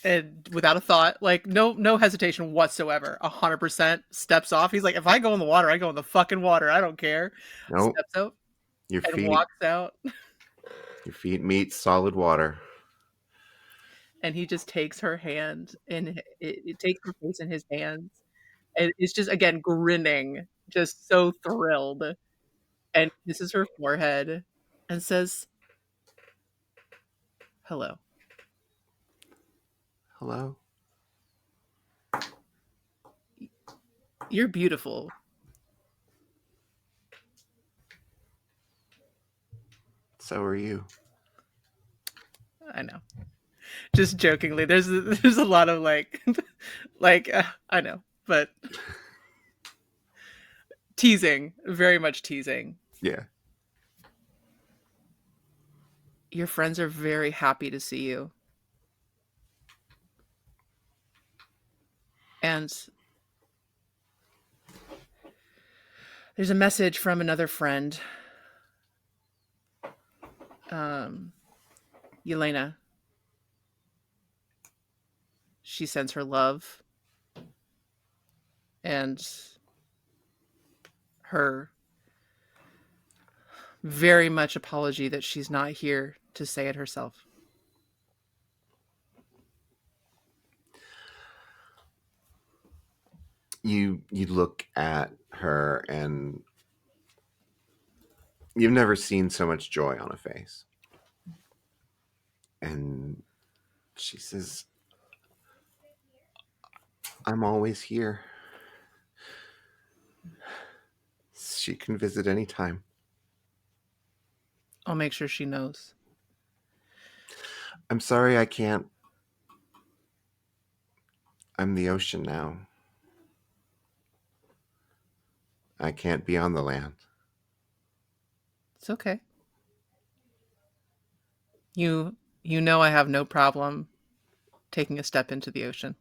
And without a thought, like no hesitation whatsoever, 100% steps off. He's like, "If I go in the water, I go in the fucking water. I don't care." Nope. Steps out Your and feet walks out. your feet meet solid water. And he just takes her hand, and it takes her face in his hands, and it's just again grinning, just so thrilled, and kisses her forehead and says, "Hello." Hello? "You're beautiful." So are you. I know. Just jokingly. There's a lot of like I know, but teasing, very much teasing. Yeah. Your friends are very happy to see you. And there's a message from another friend. Yelena. She sends her love and her very much apology that she's not here to say it herself. You look at her and you've never seen so much joy on a face. And she says, I'm always here. She can visit anytime. I'll make sure she knows. I'm sorry I can't. I'm the ocean now. I can't be on the land. It's okay. You know I have no problem taking a step into the ocean.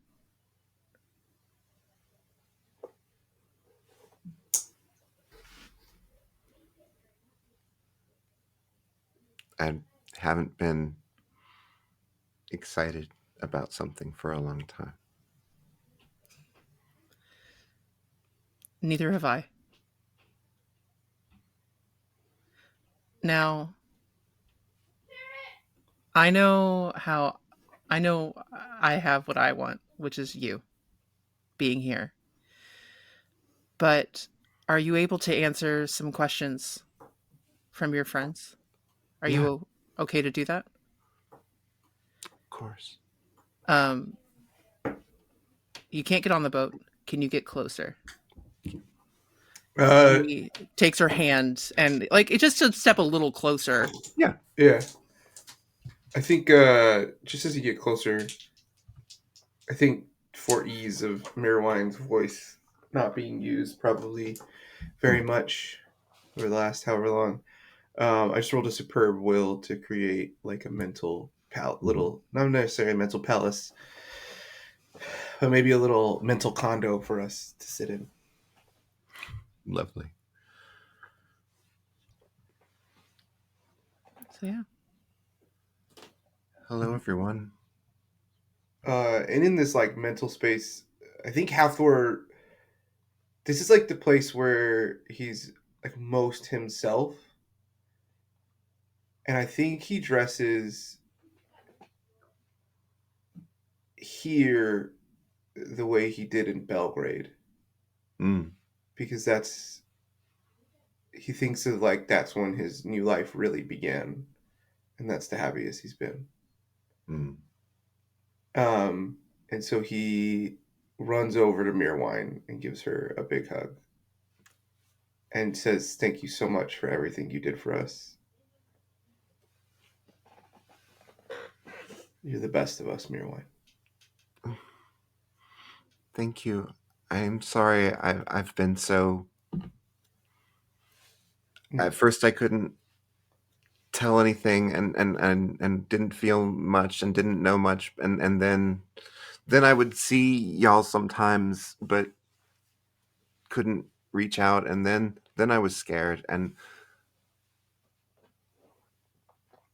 I haven't been excited about something for a long time. Neither have I. Now, I know I have what I want, which is you being here. But are you able to answer some questions from your friends? Are Yeah, you okay to do that? of course. Um, you can't get on the boat. Can you get closer? He takes her hand and like it just to step a little closer. Yeah. I think just as you get closer, I think for ease of Mirwine's voice not being used probably very much over the last however long, I just rolled a superb will to create like a mental little, not necessarily a mental palace, but maybe a little mental condo for us to sit in. Lovely. So yeah. Hello, everyone. And in this like mental space, I think Hathor, this is like the place where he's like most himself. And I think he dresses here the way he did in Belgrade. Because he thinks of like that's when his new life really began. And that's the happiest he's been. And so he runs over to Mirwine and gives her a big hug and says, "Thank you so much for everything you did for us. You're the best of us, Mirwine." Thank you. I'm sorry I've been so... At first I couldn't tell anything and didn't feel much and didn't know much, and then I would see y'all sometimes but couldn't reach out, and then I was scared. And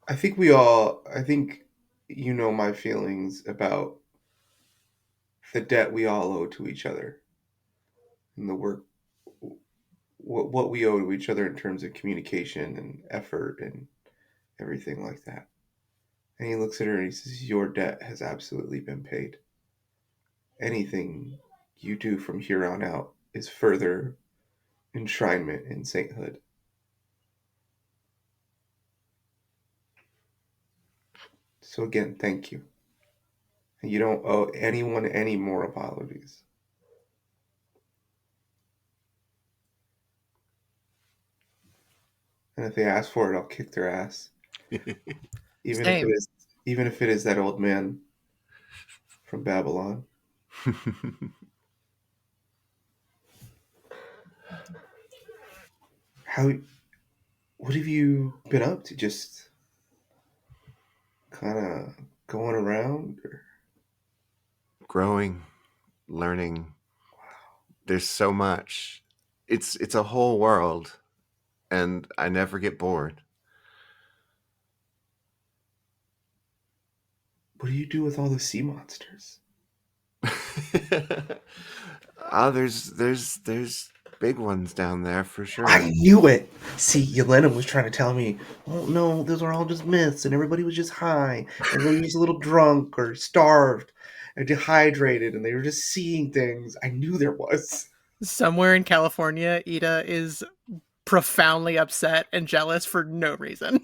I think you know my feelings about the debt we all owe to each other and the work, what we owe to each other in terms of communication and effort and everything like that. And he looks at her and he says, "Your debt has absolutely been paid. Anything you do from here on out is further enshrinement in sainthood." So again, thank you. And you don't owe anyone any more apologies. And if they ask for it, I'll kick their ass. Even Same. even if it is that old man from Babylon. What have you been up to? Just kind of going around? Or? Growing, learning. There's so much. It's a whole world, and I never get bored. What do you do with all the sea monsters? There's big ones down there for sure. I knew it. See, Yelena was trying to tell me, oh no, those are all just myths, and everybody was just high, everybody was a little drunk or starved or dehydrated, and they were just seeing things. I knew there was. Somewhere in California, Ida is profoundly upset and jealous for no reason.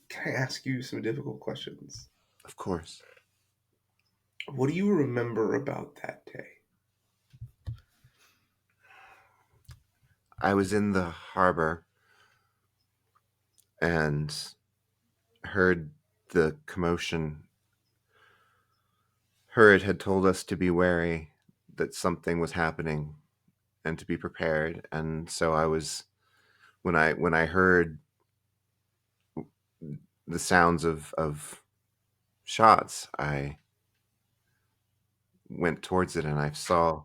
Can I ask you some difficult questions? Of course. What do you remember about that day? I was in the harbor and heard the commotion. Hurd had told us to be wary, that something was happening, and to be prepared. And so I was, when I heard the sounds of shots, I went towards it, and I saw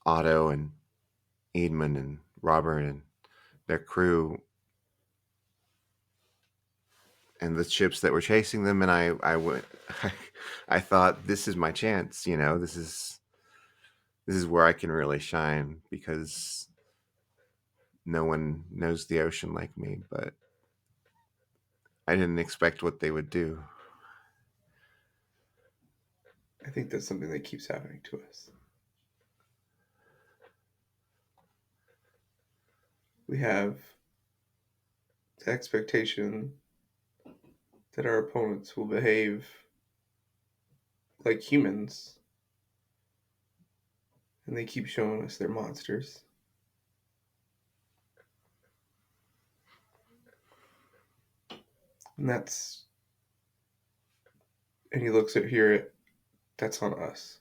Otto and Eadman and Robert and their crew and the ships that were chasing them. And I went, I thought, this is my chance. This is where I can really shine, because no one knows the ocean like me. But I didn't expect what they would do. I think that's something that keeps happening to us. We have the expectation that our opponents will behave like humans, and they keep showing us they're monsters. And he looks at it, that's on us.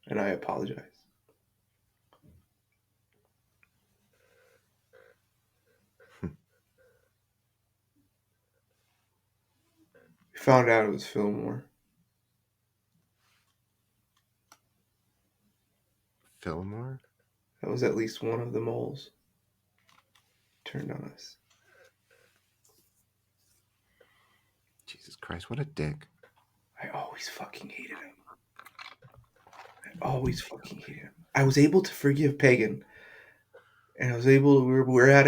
And I apologize. We found out it was Fillmore. Fillmore? That was at least one of the moles turned on us. Jesus Christ, what a dick. I always fucking hated him. I was able to forgive Pagan. And I was able to, we're at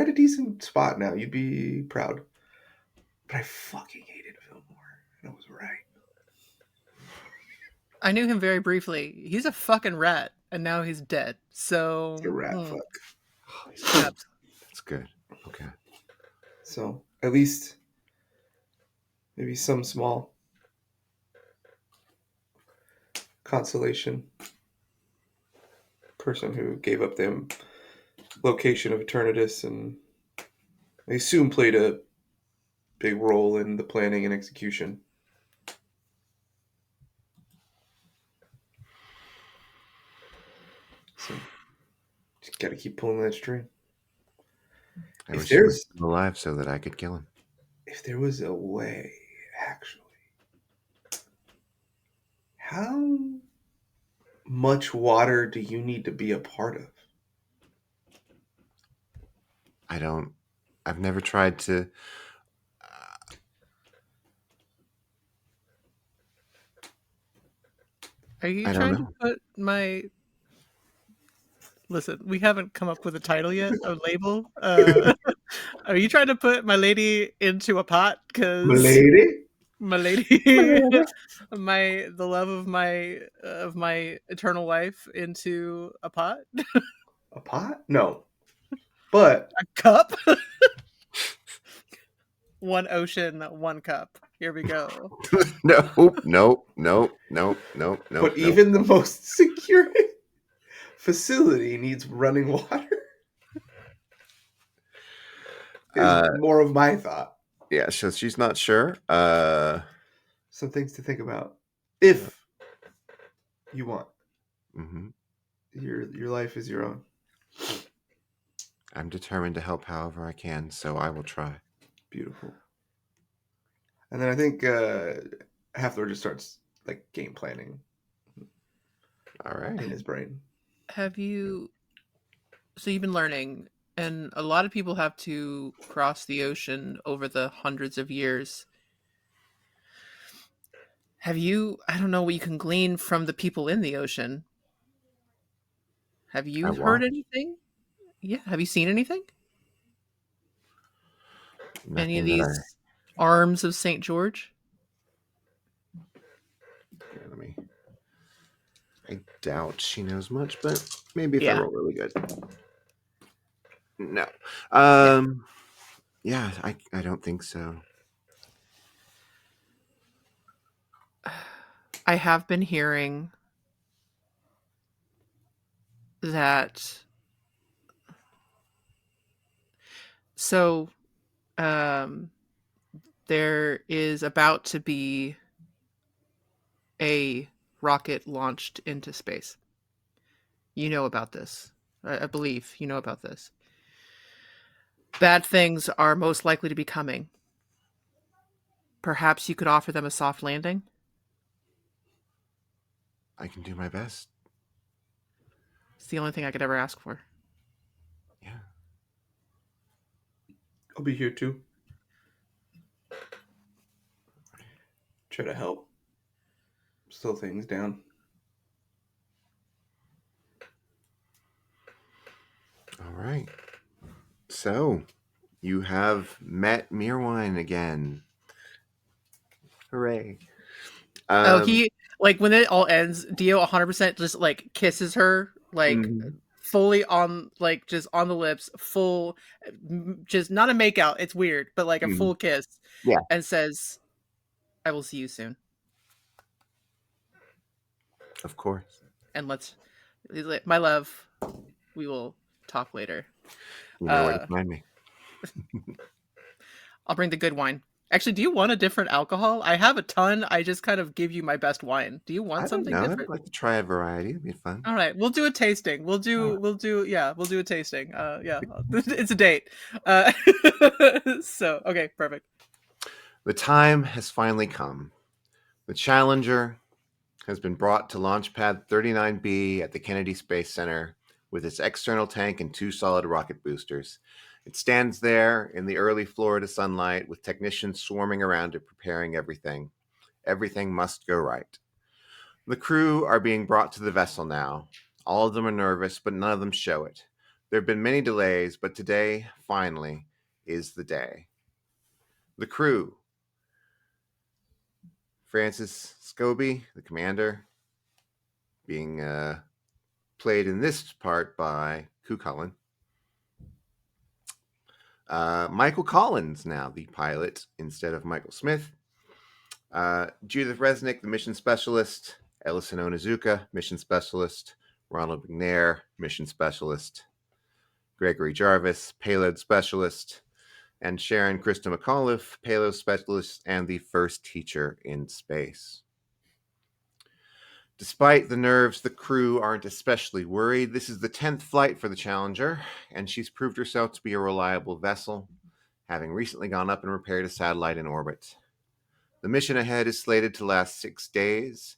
a decent spot now. You'd be proud. But I fucking hated Fillmore. And I was right. I knew him very briefly. He's a fucking rat, and now he's dead. So It's a rat fuck. That's good. Okay. So at least maybe some small consolation. Person who gave up the location of Eternatus, and I assume played a big role in the planning and execution. So just gotta keep pulling that string. I wish he was still alive so that I could kill him. If there was a way, actually, how much water do you need to be a part of? I've never tried to. Are you trying to put my... Listen, we haven't come up with a title yet, a label. Are you trying to put my lady into a pot? Because my lady, the love of my eternal wife into a pot. A pot? No, but a cup. One ocean, one cup. Here we go. No. But even the most secure facility needs running water. Is more of my thought. Yeah, so she's not sure. Some things to think about. If you want. Mm-hmm. Your life is your own. I'm determined to help however I can, so I will try. Beautiful. And then I think Halflord just starts like game planning. All right. In his brain. Have you... So you've been learning, and a lot of people have to cross the ocean over the hundreds of years. Have you... I don't know what you can glean from the people in the ocean. Have you heard anything? Yeah. Have you seen anything? Any of these arms of St. George? I doubt she knows much, but maybe if I roll really good. No. Yeah, I don't think so. I have been hearing that... So, there is about to be a rocket launched into space. You know about this. I believe you know about this. Bad things are most likely to be coming. Perhaps you could offer them a soft landing? I can do my best. It's the only thing I could ever ask for. Yeah. I'll be here too. Try to help slow things down. All right. So, you have met Mirwine again. Hooray. He, like, when it all ends, Dio 100% just, like, kisses her, like, fully on, like, just on the lips, full, just not a makeout, it's weird, but, like, a full kiss. Yeah. And says, I will see you soon. Of course. And my love, we will talk later. You know where to find me. I'll bring the good wine. Actually, do you want a different alcohol? I have a ton. I just kind of give you my best wine. Do you want something different? I'd like to try a variety. It'd be fun. All right, we'll do a tasting. We'll do a tasting. Yeah, it's a date. So, okay, perfect. The time has finally come. The Challenger has been brought to Launch Pad 39B at the Kennedy Space Center with its external tank and 2 solid rocket boosters. It stands there in the early Florida sunlight with technicians swarming around it preparing everything. Everything must go right. The crew are being brought to the vessel now. All of them are nervous, but none of them show it. There have been many delays, but today, finally, is the day. The crew. Francis Scobie, the commander, being played in this part by Ku Cullen. Michael Collins now the pilot instead of Michael Smith. Judith Resnick, the mission specialist. Ellison Onizuka, mission specialist. Ronald McNair, mission specialist. Gregory Jarvis, payload specialist. And Sharon Krista McAuliffe, payload specialist and the first teacher in space. Despite the nerves, the crew aren't especially worried. This is the 10th flight for the Challenger, and she's proved herself to be a reliable vessel, having recently gone up and repaired a satellite in orbit. The mission ahead is slated to last 6 days.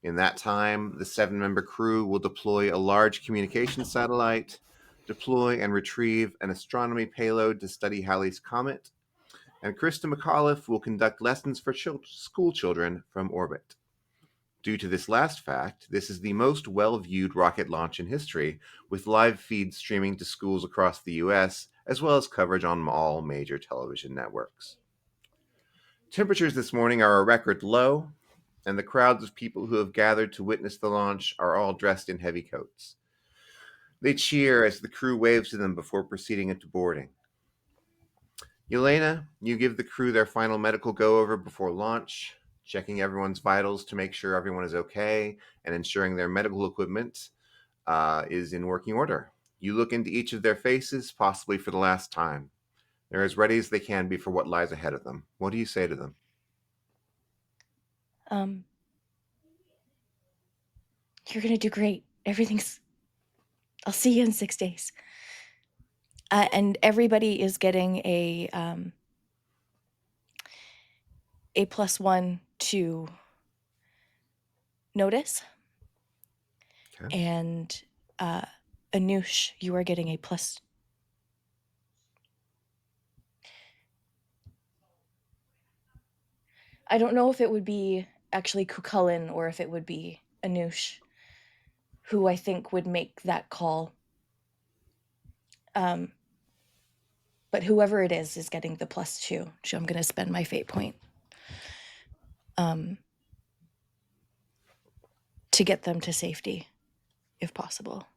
In that time, the 7-member crew will deploy a large communication satellite, deploy and retrieve an astronomy payload to study Halley's Comet, and Krista McAuliffe will conduct lessons for school children from orbit. Due to this last fact, this is the most well-viewed rocket launch in history, with live feeds streaming to schools across the U.S., as well as coverage on all major television networks. Temperatures this morning are a record low, and the crowds of people who have gathered to witness the launch are all dressed in heavy coats. They cheer as the crew waves to them before proceeding into boarding. Yelena, you give the crew their final medical go-over before launch, checking everyone's vitals to make sure everyone is okay and ensuring their medical equipment is in working order. You look into each of their faces, possibly for the last time. They're as ready as they can be for what lies ahead of them. What do you say to them? You're gonna do great. I'll see you in 6 days. And everybody is getting a +1 to notice. Okay. And Anoush, you are getting a +. I don't know if it would be actually Cucullin or if it would be Anoush, who I think would make that call. But whoever it is getting the +2. So I'm going to spend my fate point to get them to safety, if possible.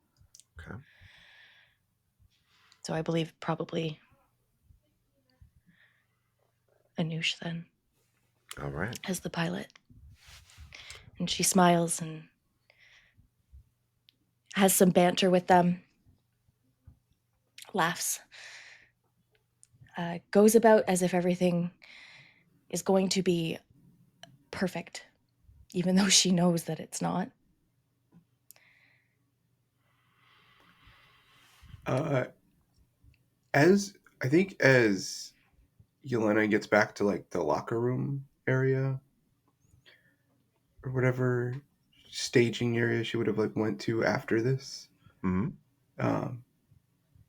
Okay. So I believe probably Anoush then. All right. As the pilot. And she smiles and has some banter with them, laughs, goes about as if everything is going to be perfect, even though she knows that it's not. As Yelena gets back to like the locker room area or whatever staging area she would have like went to after this, or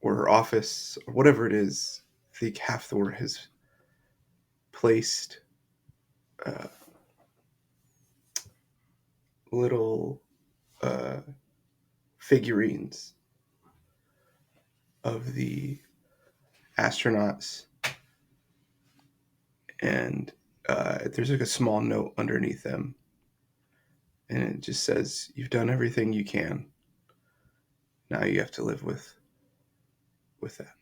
her office or whatever it is, I think Hathor has placed little figurines of the astronauts, and there's like a small note underneath them, and it just says, "You've done everything you can. Now you have to live with that.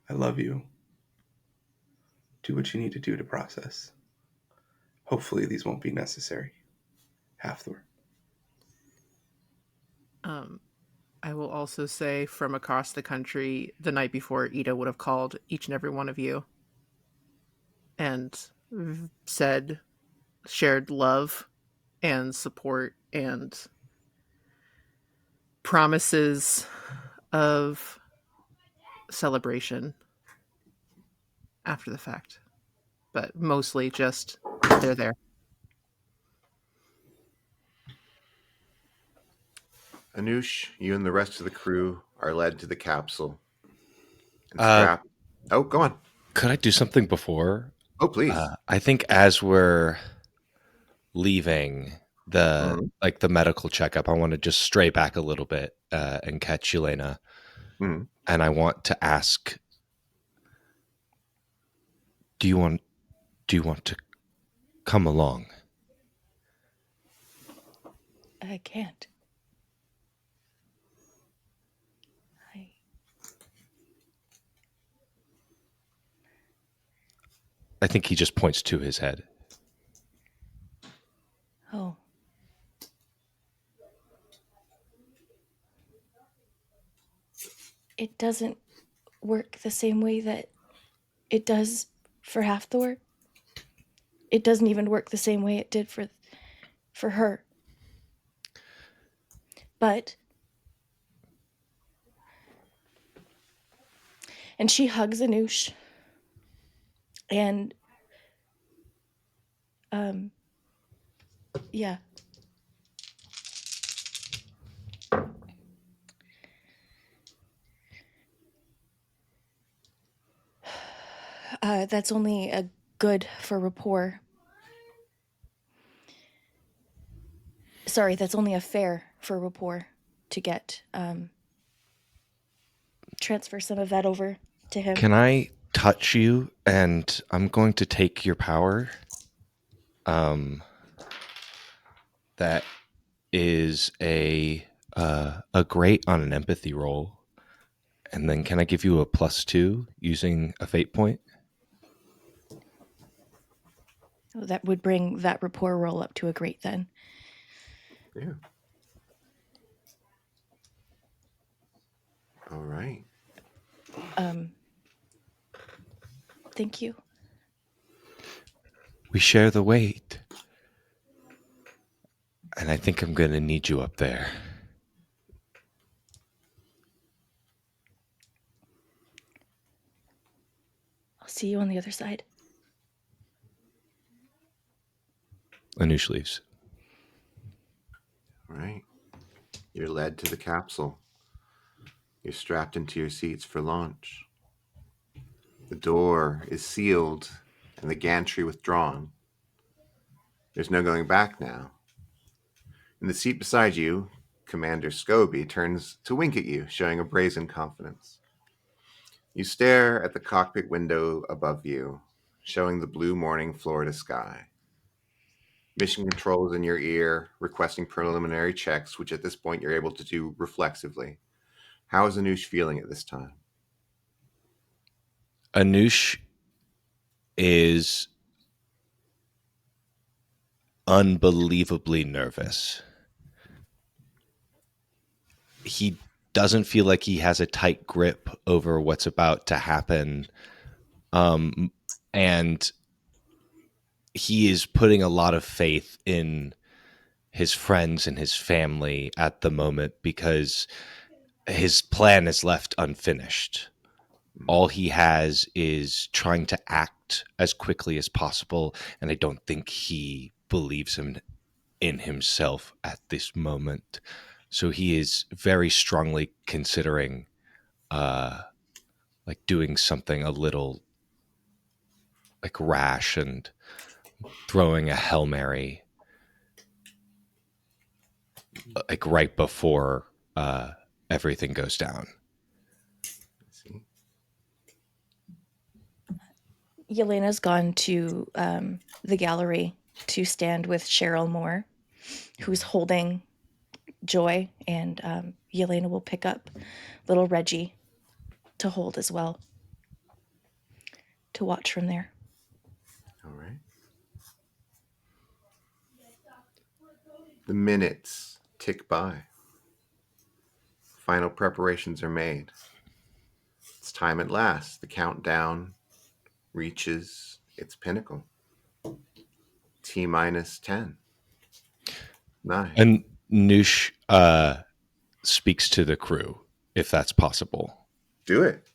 I love you. Do what you need to do to process. Hopefully these won't be necessary. Hathor." I will also say from across the country, the night before, Ida would have called each and every one of you and shared love and support and promises of celebration after the fact, but mostly just they're there. Anoush, you and the rest of the crew are led to the capsule and strapped. Oh, go on. Could I do something before? Oh, please. I think as we're leaving the the medical checkup, I want to just stray back a little bit and catch Yelena. And I want to ask, do you want to come along? I can't. I think he just points to his head. Oh. It doesn't work the same way that it does for Hathor. It doesn't even work the same way it did for her. But, and she hugs Anoush, and yeah. That's only a good for rapport. Sorry, that's only a fair for rapport to get transfer some of that over to him. Can I touch you? And I'm going to take your power. That is a great on an empathy roll, And then can I give you a +2 using a fate point? That would bring that rapport roll up to a great then. Yeah. All right. Thank you. We share the weight. And I think I'm going to need you up there. I'll see you on the other side. Anoush leaves. All right. You're led to the capsule. You're strapped into your seats for launch. The door is sealed and the gantry withdrawn. There's no going back now. In the seat beside you, Commander Scobie turns to wink at you, showing a brazen confidence. You stare at the cockpit window above you, showing the blue morning Florida sky. Mission control is in your ear, requesting preliminary checks, which at this point you're able to do reflexively. How is Anoush feeling at this time? Anoush is unbelievably nervous. He doesn't feel like he has a tight grip over what's about to happen. And he is putting a lot of faith in his friends and his family at the moment because his plan is left unfinished. All he has is trying to act as quickly as possible, and I don't think he believes in himself at this moment. So he is very strongly considering like doing something a little like rash and throwing a Hail Mary like right before everything goes down. See? Yelena's gone to the gallery to stand with Cheryl Moore, who's holding Joy, and Yelena will pick up little Reggie to hold as well, to watch from there. All right. The minutes tick by. Final preparations are made. It's time at last. The countdown reaches its pinnacle. T-minus 10. 9. And Noosh speaks to the crew, if that's possible. Do it.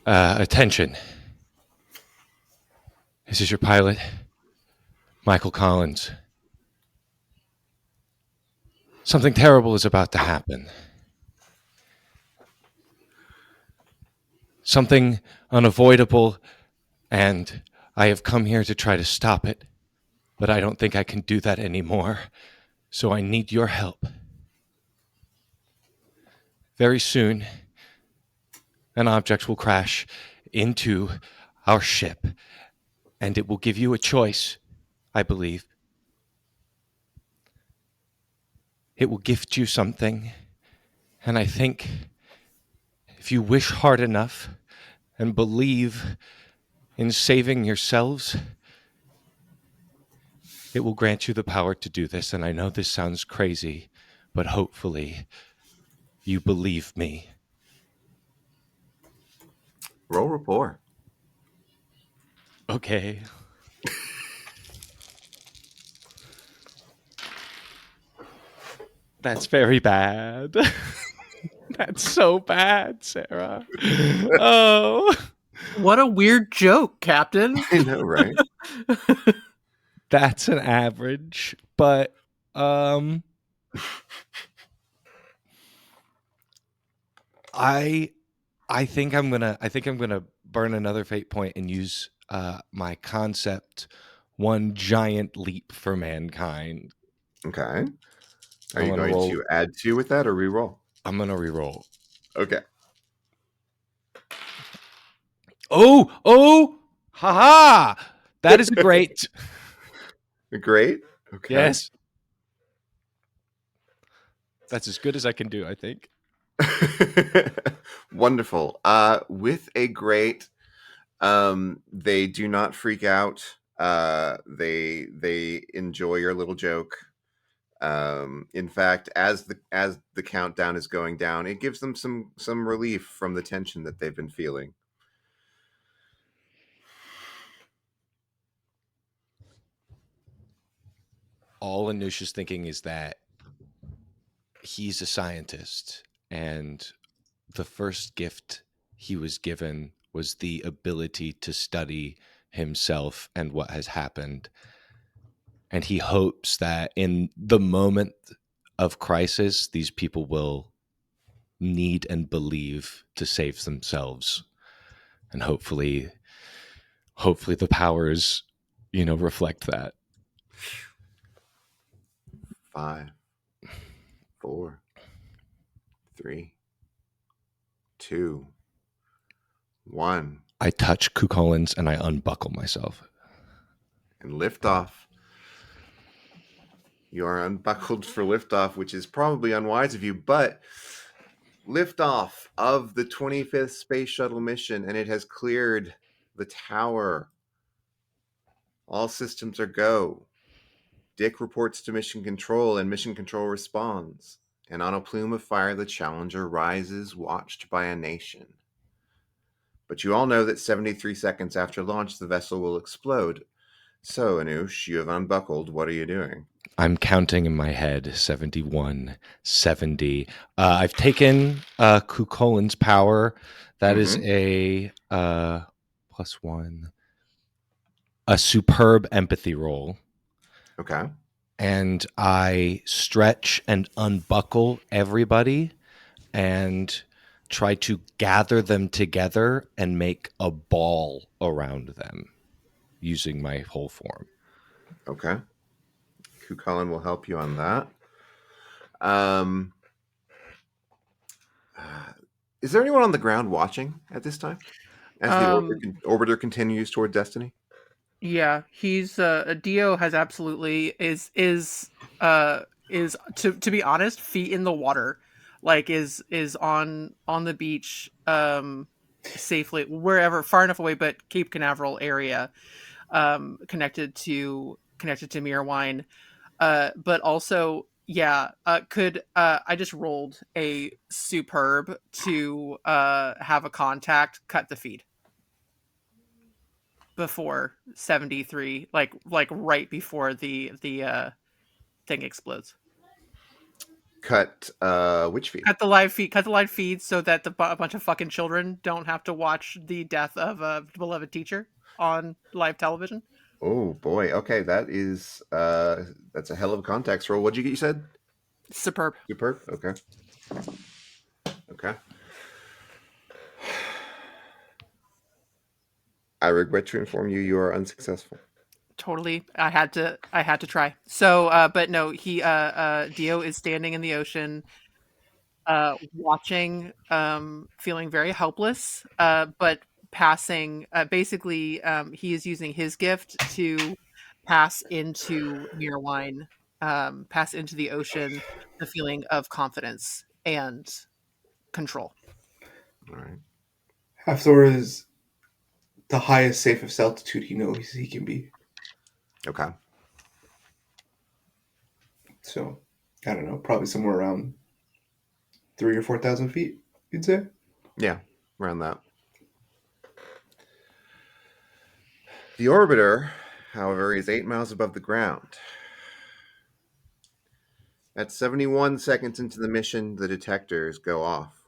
Attention. This is your pilot, Michael Collins. Something terrible is about to happen. Something unavoidable, and I have come here to try to stop it, but I don't think I can do that anymore, so I need your help. Very soon, an object will crash into our ship, and it will give you a choice, I believe. It will gift you something, and I think if you wish hard enough and believe in saving yourselves, it will grant you the power to do this. And I know this sounds crazy, but hopefully you believe me. Roll rapport. Okay. That's very bad. That's so bad, Sarah. Oh. What a weird joke, Captain. I know, right? That's an average, but I think I'm gonna burn another fate point and use my concept, one giant leap for mankind. Okay. Are you gonna going to add 2 with that or re-roll? I'm gonna re-roll. Okay. Oh, haha! That is great. Great. Okay. Yes. That's as good as I can do, I think. Wonderful. With a great, they do not freak out. They enjoy your little joke. In fact, as the countdown is going down, it gives them some relief from the tension that they've been feeling. All Anush is thinking is that he's a scientist, and the first gift he was given was the ability to study himself and what has happened. And he hopes that in the moment of crisis, these people will need and believe to save themselves. And hopefully the powers, reflect that. 5, 4, 3, 2, 1, I touch Cucullins and I unbuckle myself. and lift off. You are unbuckled for liftoff, which is probably unwise of you, but liftoff of the 25th Space Shuttle mission, and it has cleared the tower. All systems are go. Dick reports to Mission Control, and Mission Control responds. And on a plume of fire, the Challenger rises, watched by a nation. But you all know that 73 seconds after launch, the vessel will explode. So, Anush, you have unbuckled. What are you doing? I'm counting in my head 71, 70. I've taken Cucullin's power. That is a +1. A superb empathy roll. Okay. And I stretch and unbuckle everybody and try to gather them together and make a ball around them using my whole form. Okay. Cucullin will help you on that. Um, is there anyone on the ground watching at this time as the orbiter continues toward destiny? Yeah, he's Dio has absolutely is to be honest, feet in the water, like is on the beach, safely wherever far enough away, but Cape Canaveral area, connected to Mirwine, but also yeah, could I just rolled a superb to have a contact cut the feed before 73, like right before the thing explodes. Cut which feed? Cut the live feed so that a bunch of fucking children don't have to watch the death of a beloved teacher on live television. Oh boy. Okay, that's a hell of a context roll. What'd you get? You said Superb. superb. Okay. Okay. I regret to inform you, you are unsuccessful. Totally. I had to try. So but no, he Dio is standing in the ocean, watching, feeling very helpless, but passing, basically, he is using his gift to pass into Mirwine, pass into the ocean, the feeling of confidence and control. All right. Hafthor is the highest safest altitude he knows he can be. Okay. So, I don't know, probably somewhere around 3,000 or 4,000 feet, you'd say? Yeah, around that. The orbiter, however, is 8 miles above the ground. At 71 seconds into the mission, the detectors go off.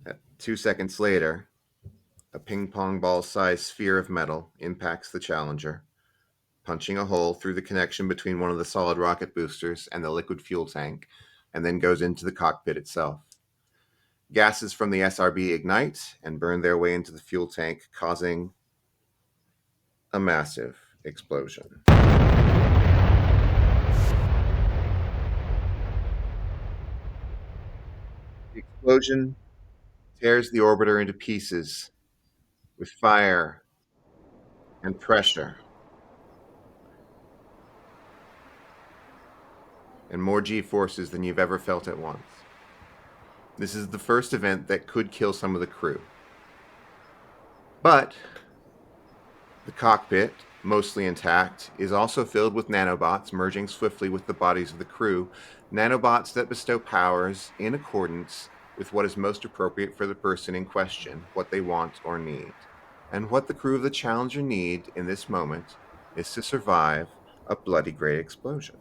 At 2 seconds later, a ping pong ball sized sphere of metal impacts the Challenger, punching a hole through the connection between one of the solid rocket boosters and the liquid fuel tank, and then goes into the cockpit itself. Gases from the SRB ignite and burn their way into the fuel tank, causing a massive explosion. The explosion tears the orbiter into pieces with fire and pressure and more G forces than you've ever felt at once. This is the first event that could kill some of the crew. But the cockpit, mostly intact, is also filled with nanobots merging swiftly with the bodies of the crew, nanobots that bestow powers in accordance with what is most appropriate for the person in question, what they want or need. And what the crew of the Challenger need in this moment is to survive a bloody great explosion.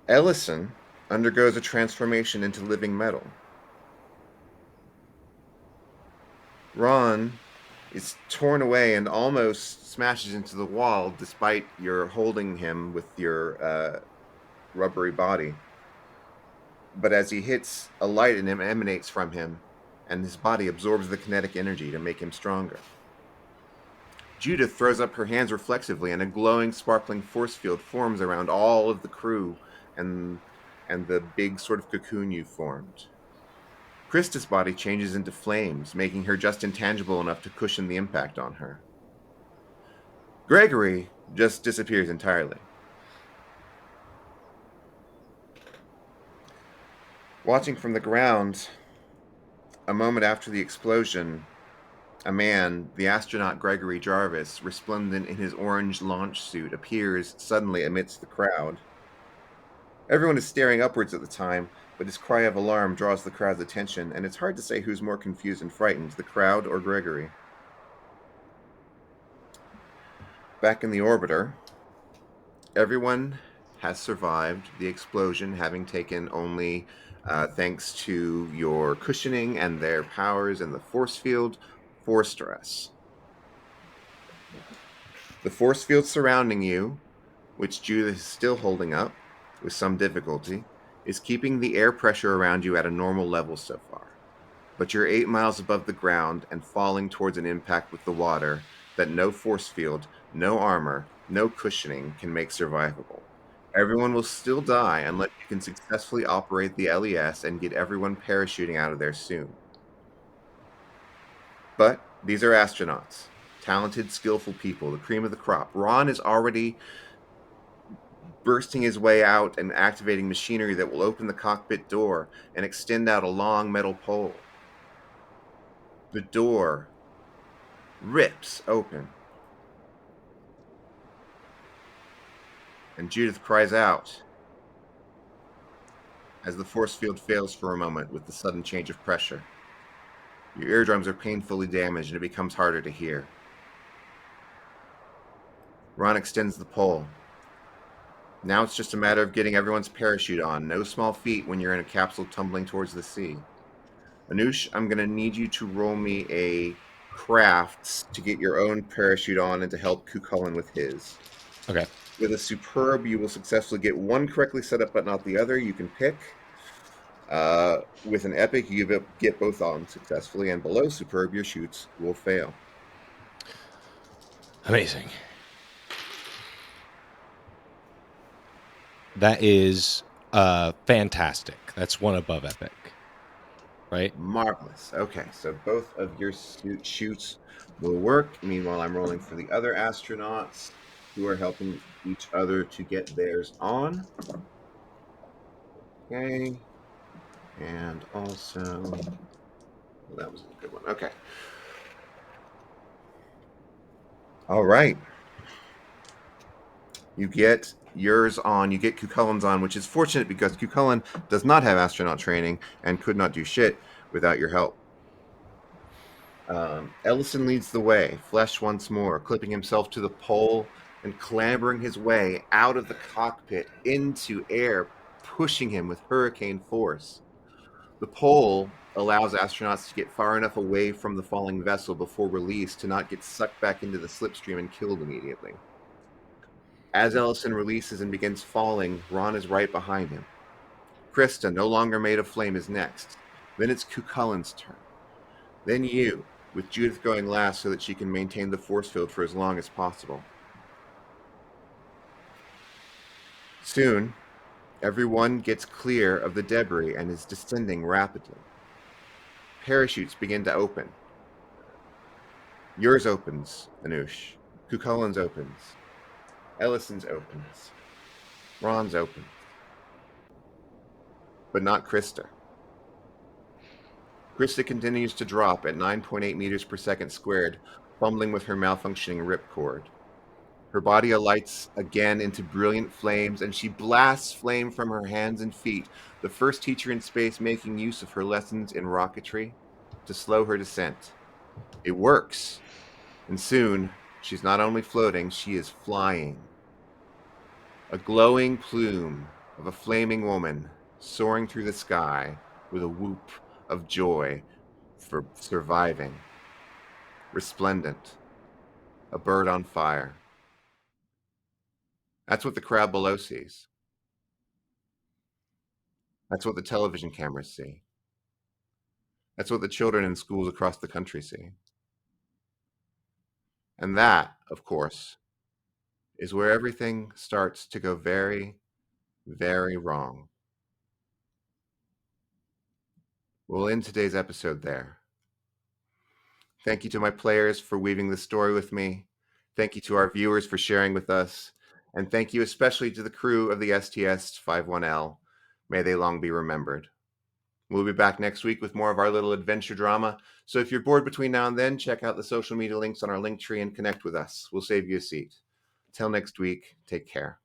Ellison undergoes a transformation into living metal. Ron is torn away and almost smashes into the wall despite your holding him with your rubbery body. But as he hits, a light in him emanates from him, and his body absorbs the kinetic energy to make him stronger. Judith throws up her hands reflexively, and a glowing, sparkling force field forms around all of the crew and the big sort of cocoon you formed. Krista's body changes into flames, making her just intangible enough to cushion the impact on her. Gregory just disappears entirely. Watching from the ground, a moment after the explosion, a man, the astronaut Gregory Jarvis, resplendent in his orange launch suit, appears suddenly amidst the crowd. Everyone is staring upwards at the time, but his cry of alarm draws the crowd's attention, and it's hard to say who's more confused and frightened, the crowd or Gregory. Back in the orbiter, everyone has survived the explosion, having taken only, thanks to your cushioning and their powers and the force field, 4 stress. The force field surrounding you, which Judith is still holding up with some difficulty, is keeping the air pressure around you at a normal level so far. But you're 8 miles above the ground and falling towards an impact with the water that no force field, no armor, no cushioning can make survivable. Everyone will still die unless you can successfully operate the LES and get everyone parachuting out of there soon. But these are astronauts, talented, skillful people, the cream of the crop. Ron is already bursting his way out and activating machinery that will open the cockpit door and extend out a long metal pole. The door rips open, and Judith cries out as the force field fails for a moment with the sudden change of pressure. Your eardrums are painfully damaged, and it becomes harder to hear. Ron extends the pole. Now it's just a matter of getting everyone's parachute on. No small feat when you're in a capsule tumbling towards the sea. Anush, I'm going to need you to roll me a crafts to get your own parachute on and to help Cucullin with his. Okay. With a superb, you will successfully get one correctly set up but not the other. You can pick. With an epic, you get both on successfully, and below superb, your shoots will fail. Amazing. That is fantastic. That's one above epic. Right? Marvelous. Okay, so both of your shoots will work. Meanwhile, I'm rolling for the other astronauts who are helping each other to get theirs on. Okay. And also, well, that was a good one. Okay. All right. You get yours on. You get Cucullin's on, which is fortunate because Cucullin does not have astronaut training and could not do shit without your help. Ellison leads the way, flesh once more, clipping himself to the pole and clambering his way out of the cockpit into air, pushing him with hurricane force. The pole allows astronauts to get far enough away from the falling vessel before release to not get sucked back into the slipstream and killed immediately. As Ellison releases and begins falling, Ron is right behind him. Krista, no longer made of flame, is next. Then it's Cucullin's turn. Then you, with Judith going last so that she can maintain the force field for as long as possible. Soon, everyone gets clear of the debris and is descending rapidly. Parachutes begin to open. Yours opens, Anush. Cucullin's opens. Ellison's opens. Ron's opens. but not Krista. Krista continues to drop at 9.8 meters per second squared, fumbling with her malfunctioning ripcord. Her body alights again into brilliant flames, and she blasts flame from her hands and feet, the first teacher in space making use of her lessons in rocketry to slow her descent. It works, and soon she's not only floating, she is flying. A glowing plume of a flaming woman soaring through the sky with a whoop of joy for surviving. Resplendent. A bird on fire. That's what the crowd below sees. That's what the television cameras see. That's what the children in schools across the country see. And that, of course, is where everything starts to go very, very wrong. We'll end today's episode there. Thank you to my players for weaving the story with me. Thank you to our viewers for sharing with us. And thank you especially to the crew of the STS-51L. May they long be remembered. We'll be back next week with more of our little adventure drama. So if you're bored between now and then, check out the social media links on our link tree and connect with us. We'll save you a seat. Till next week, take care.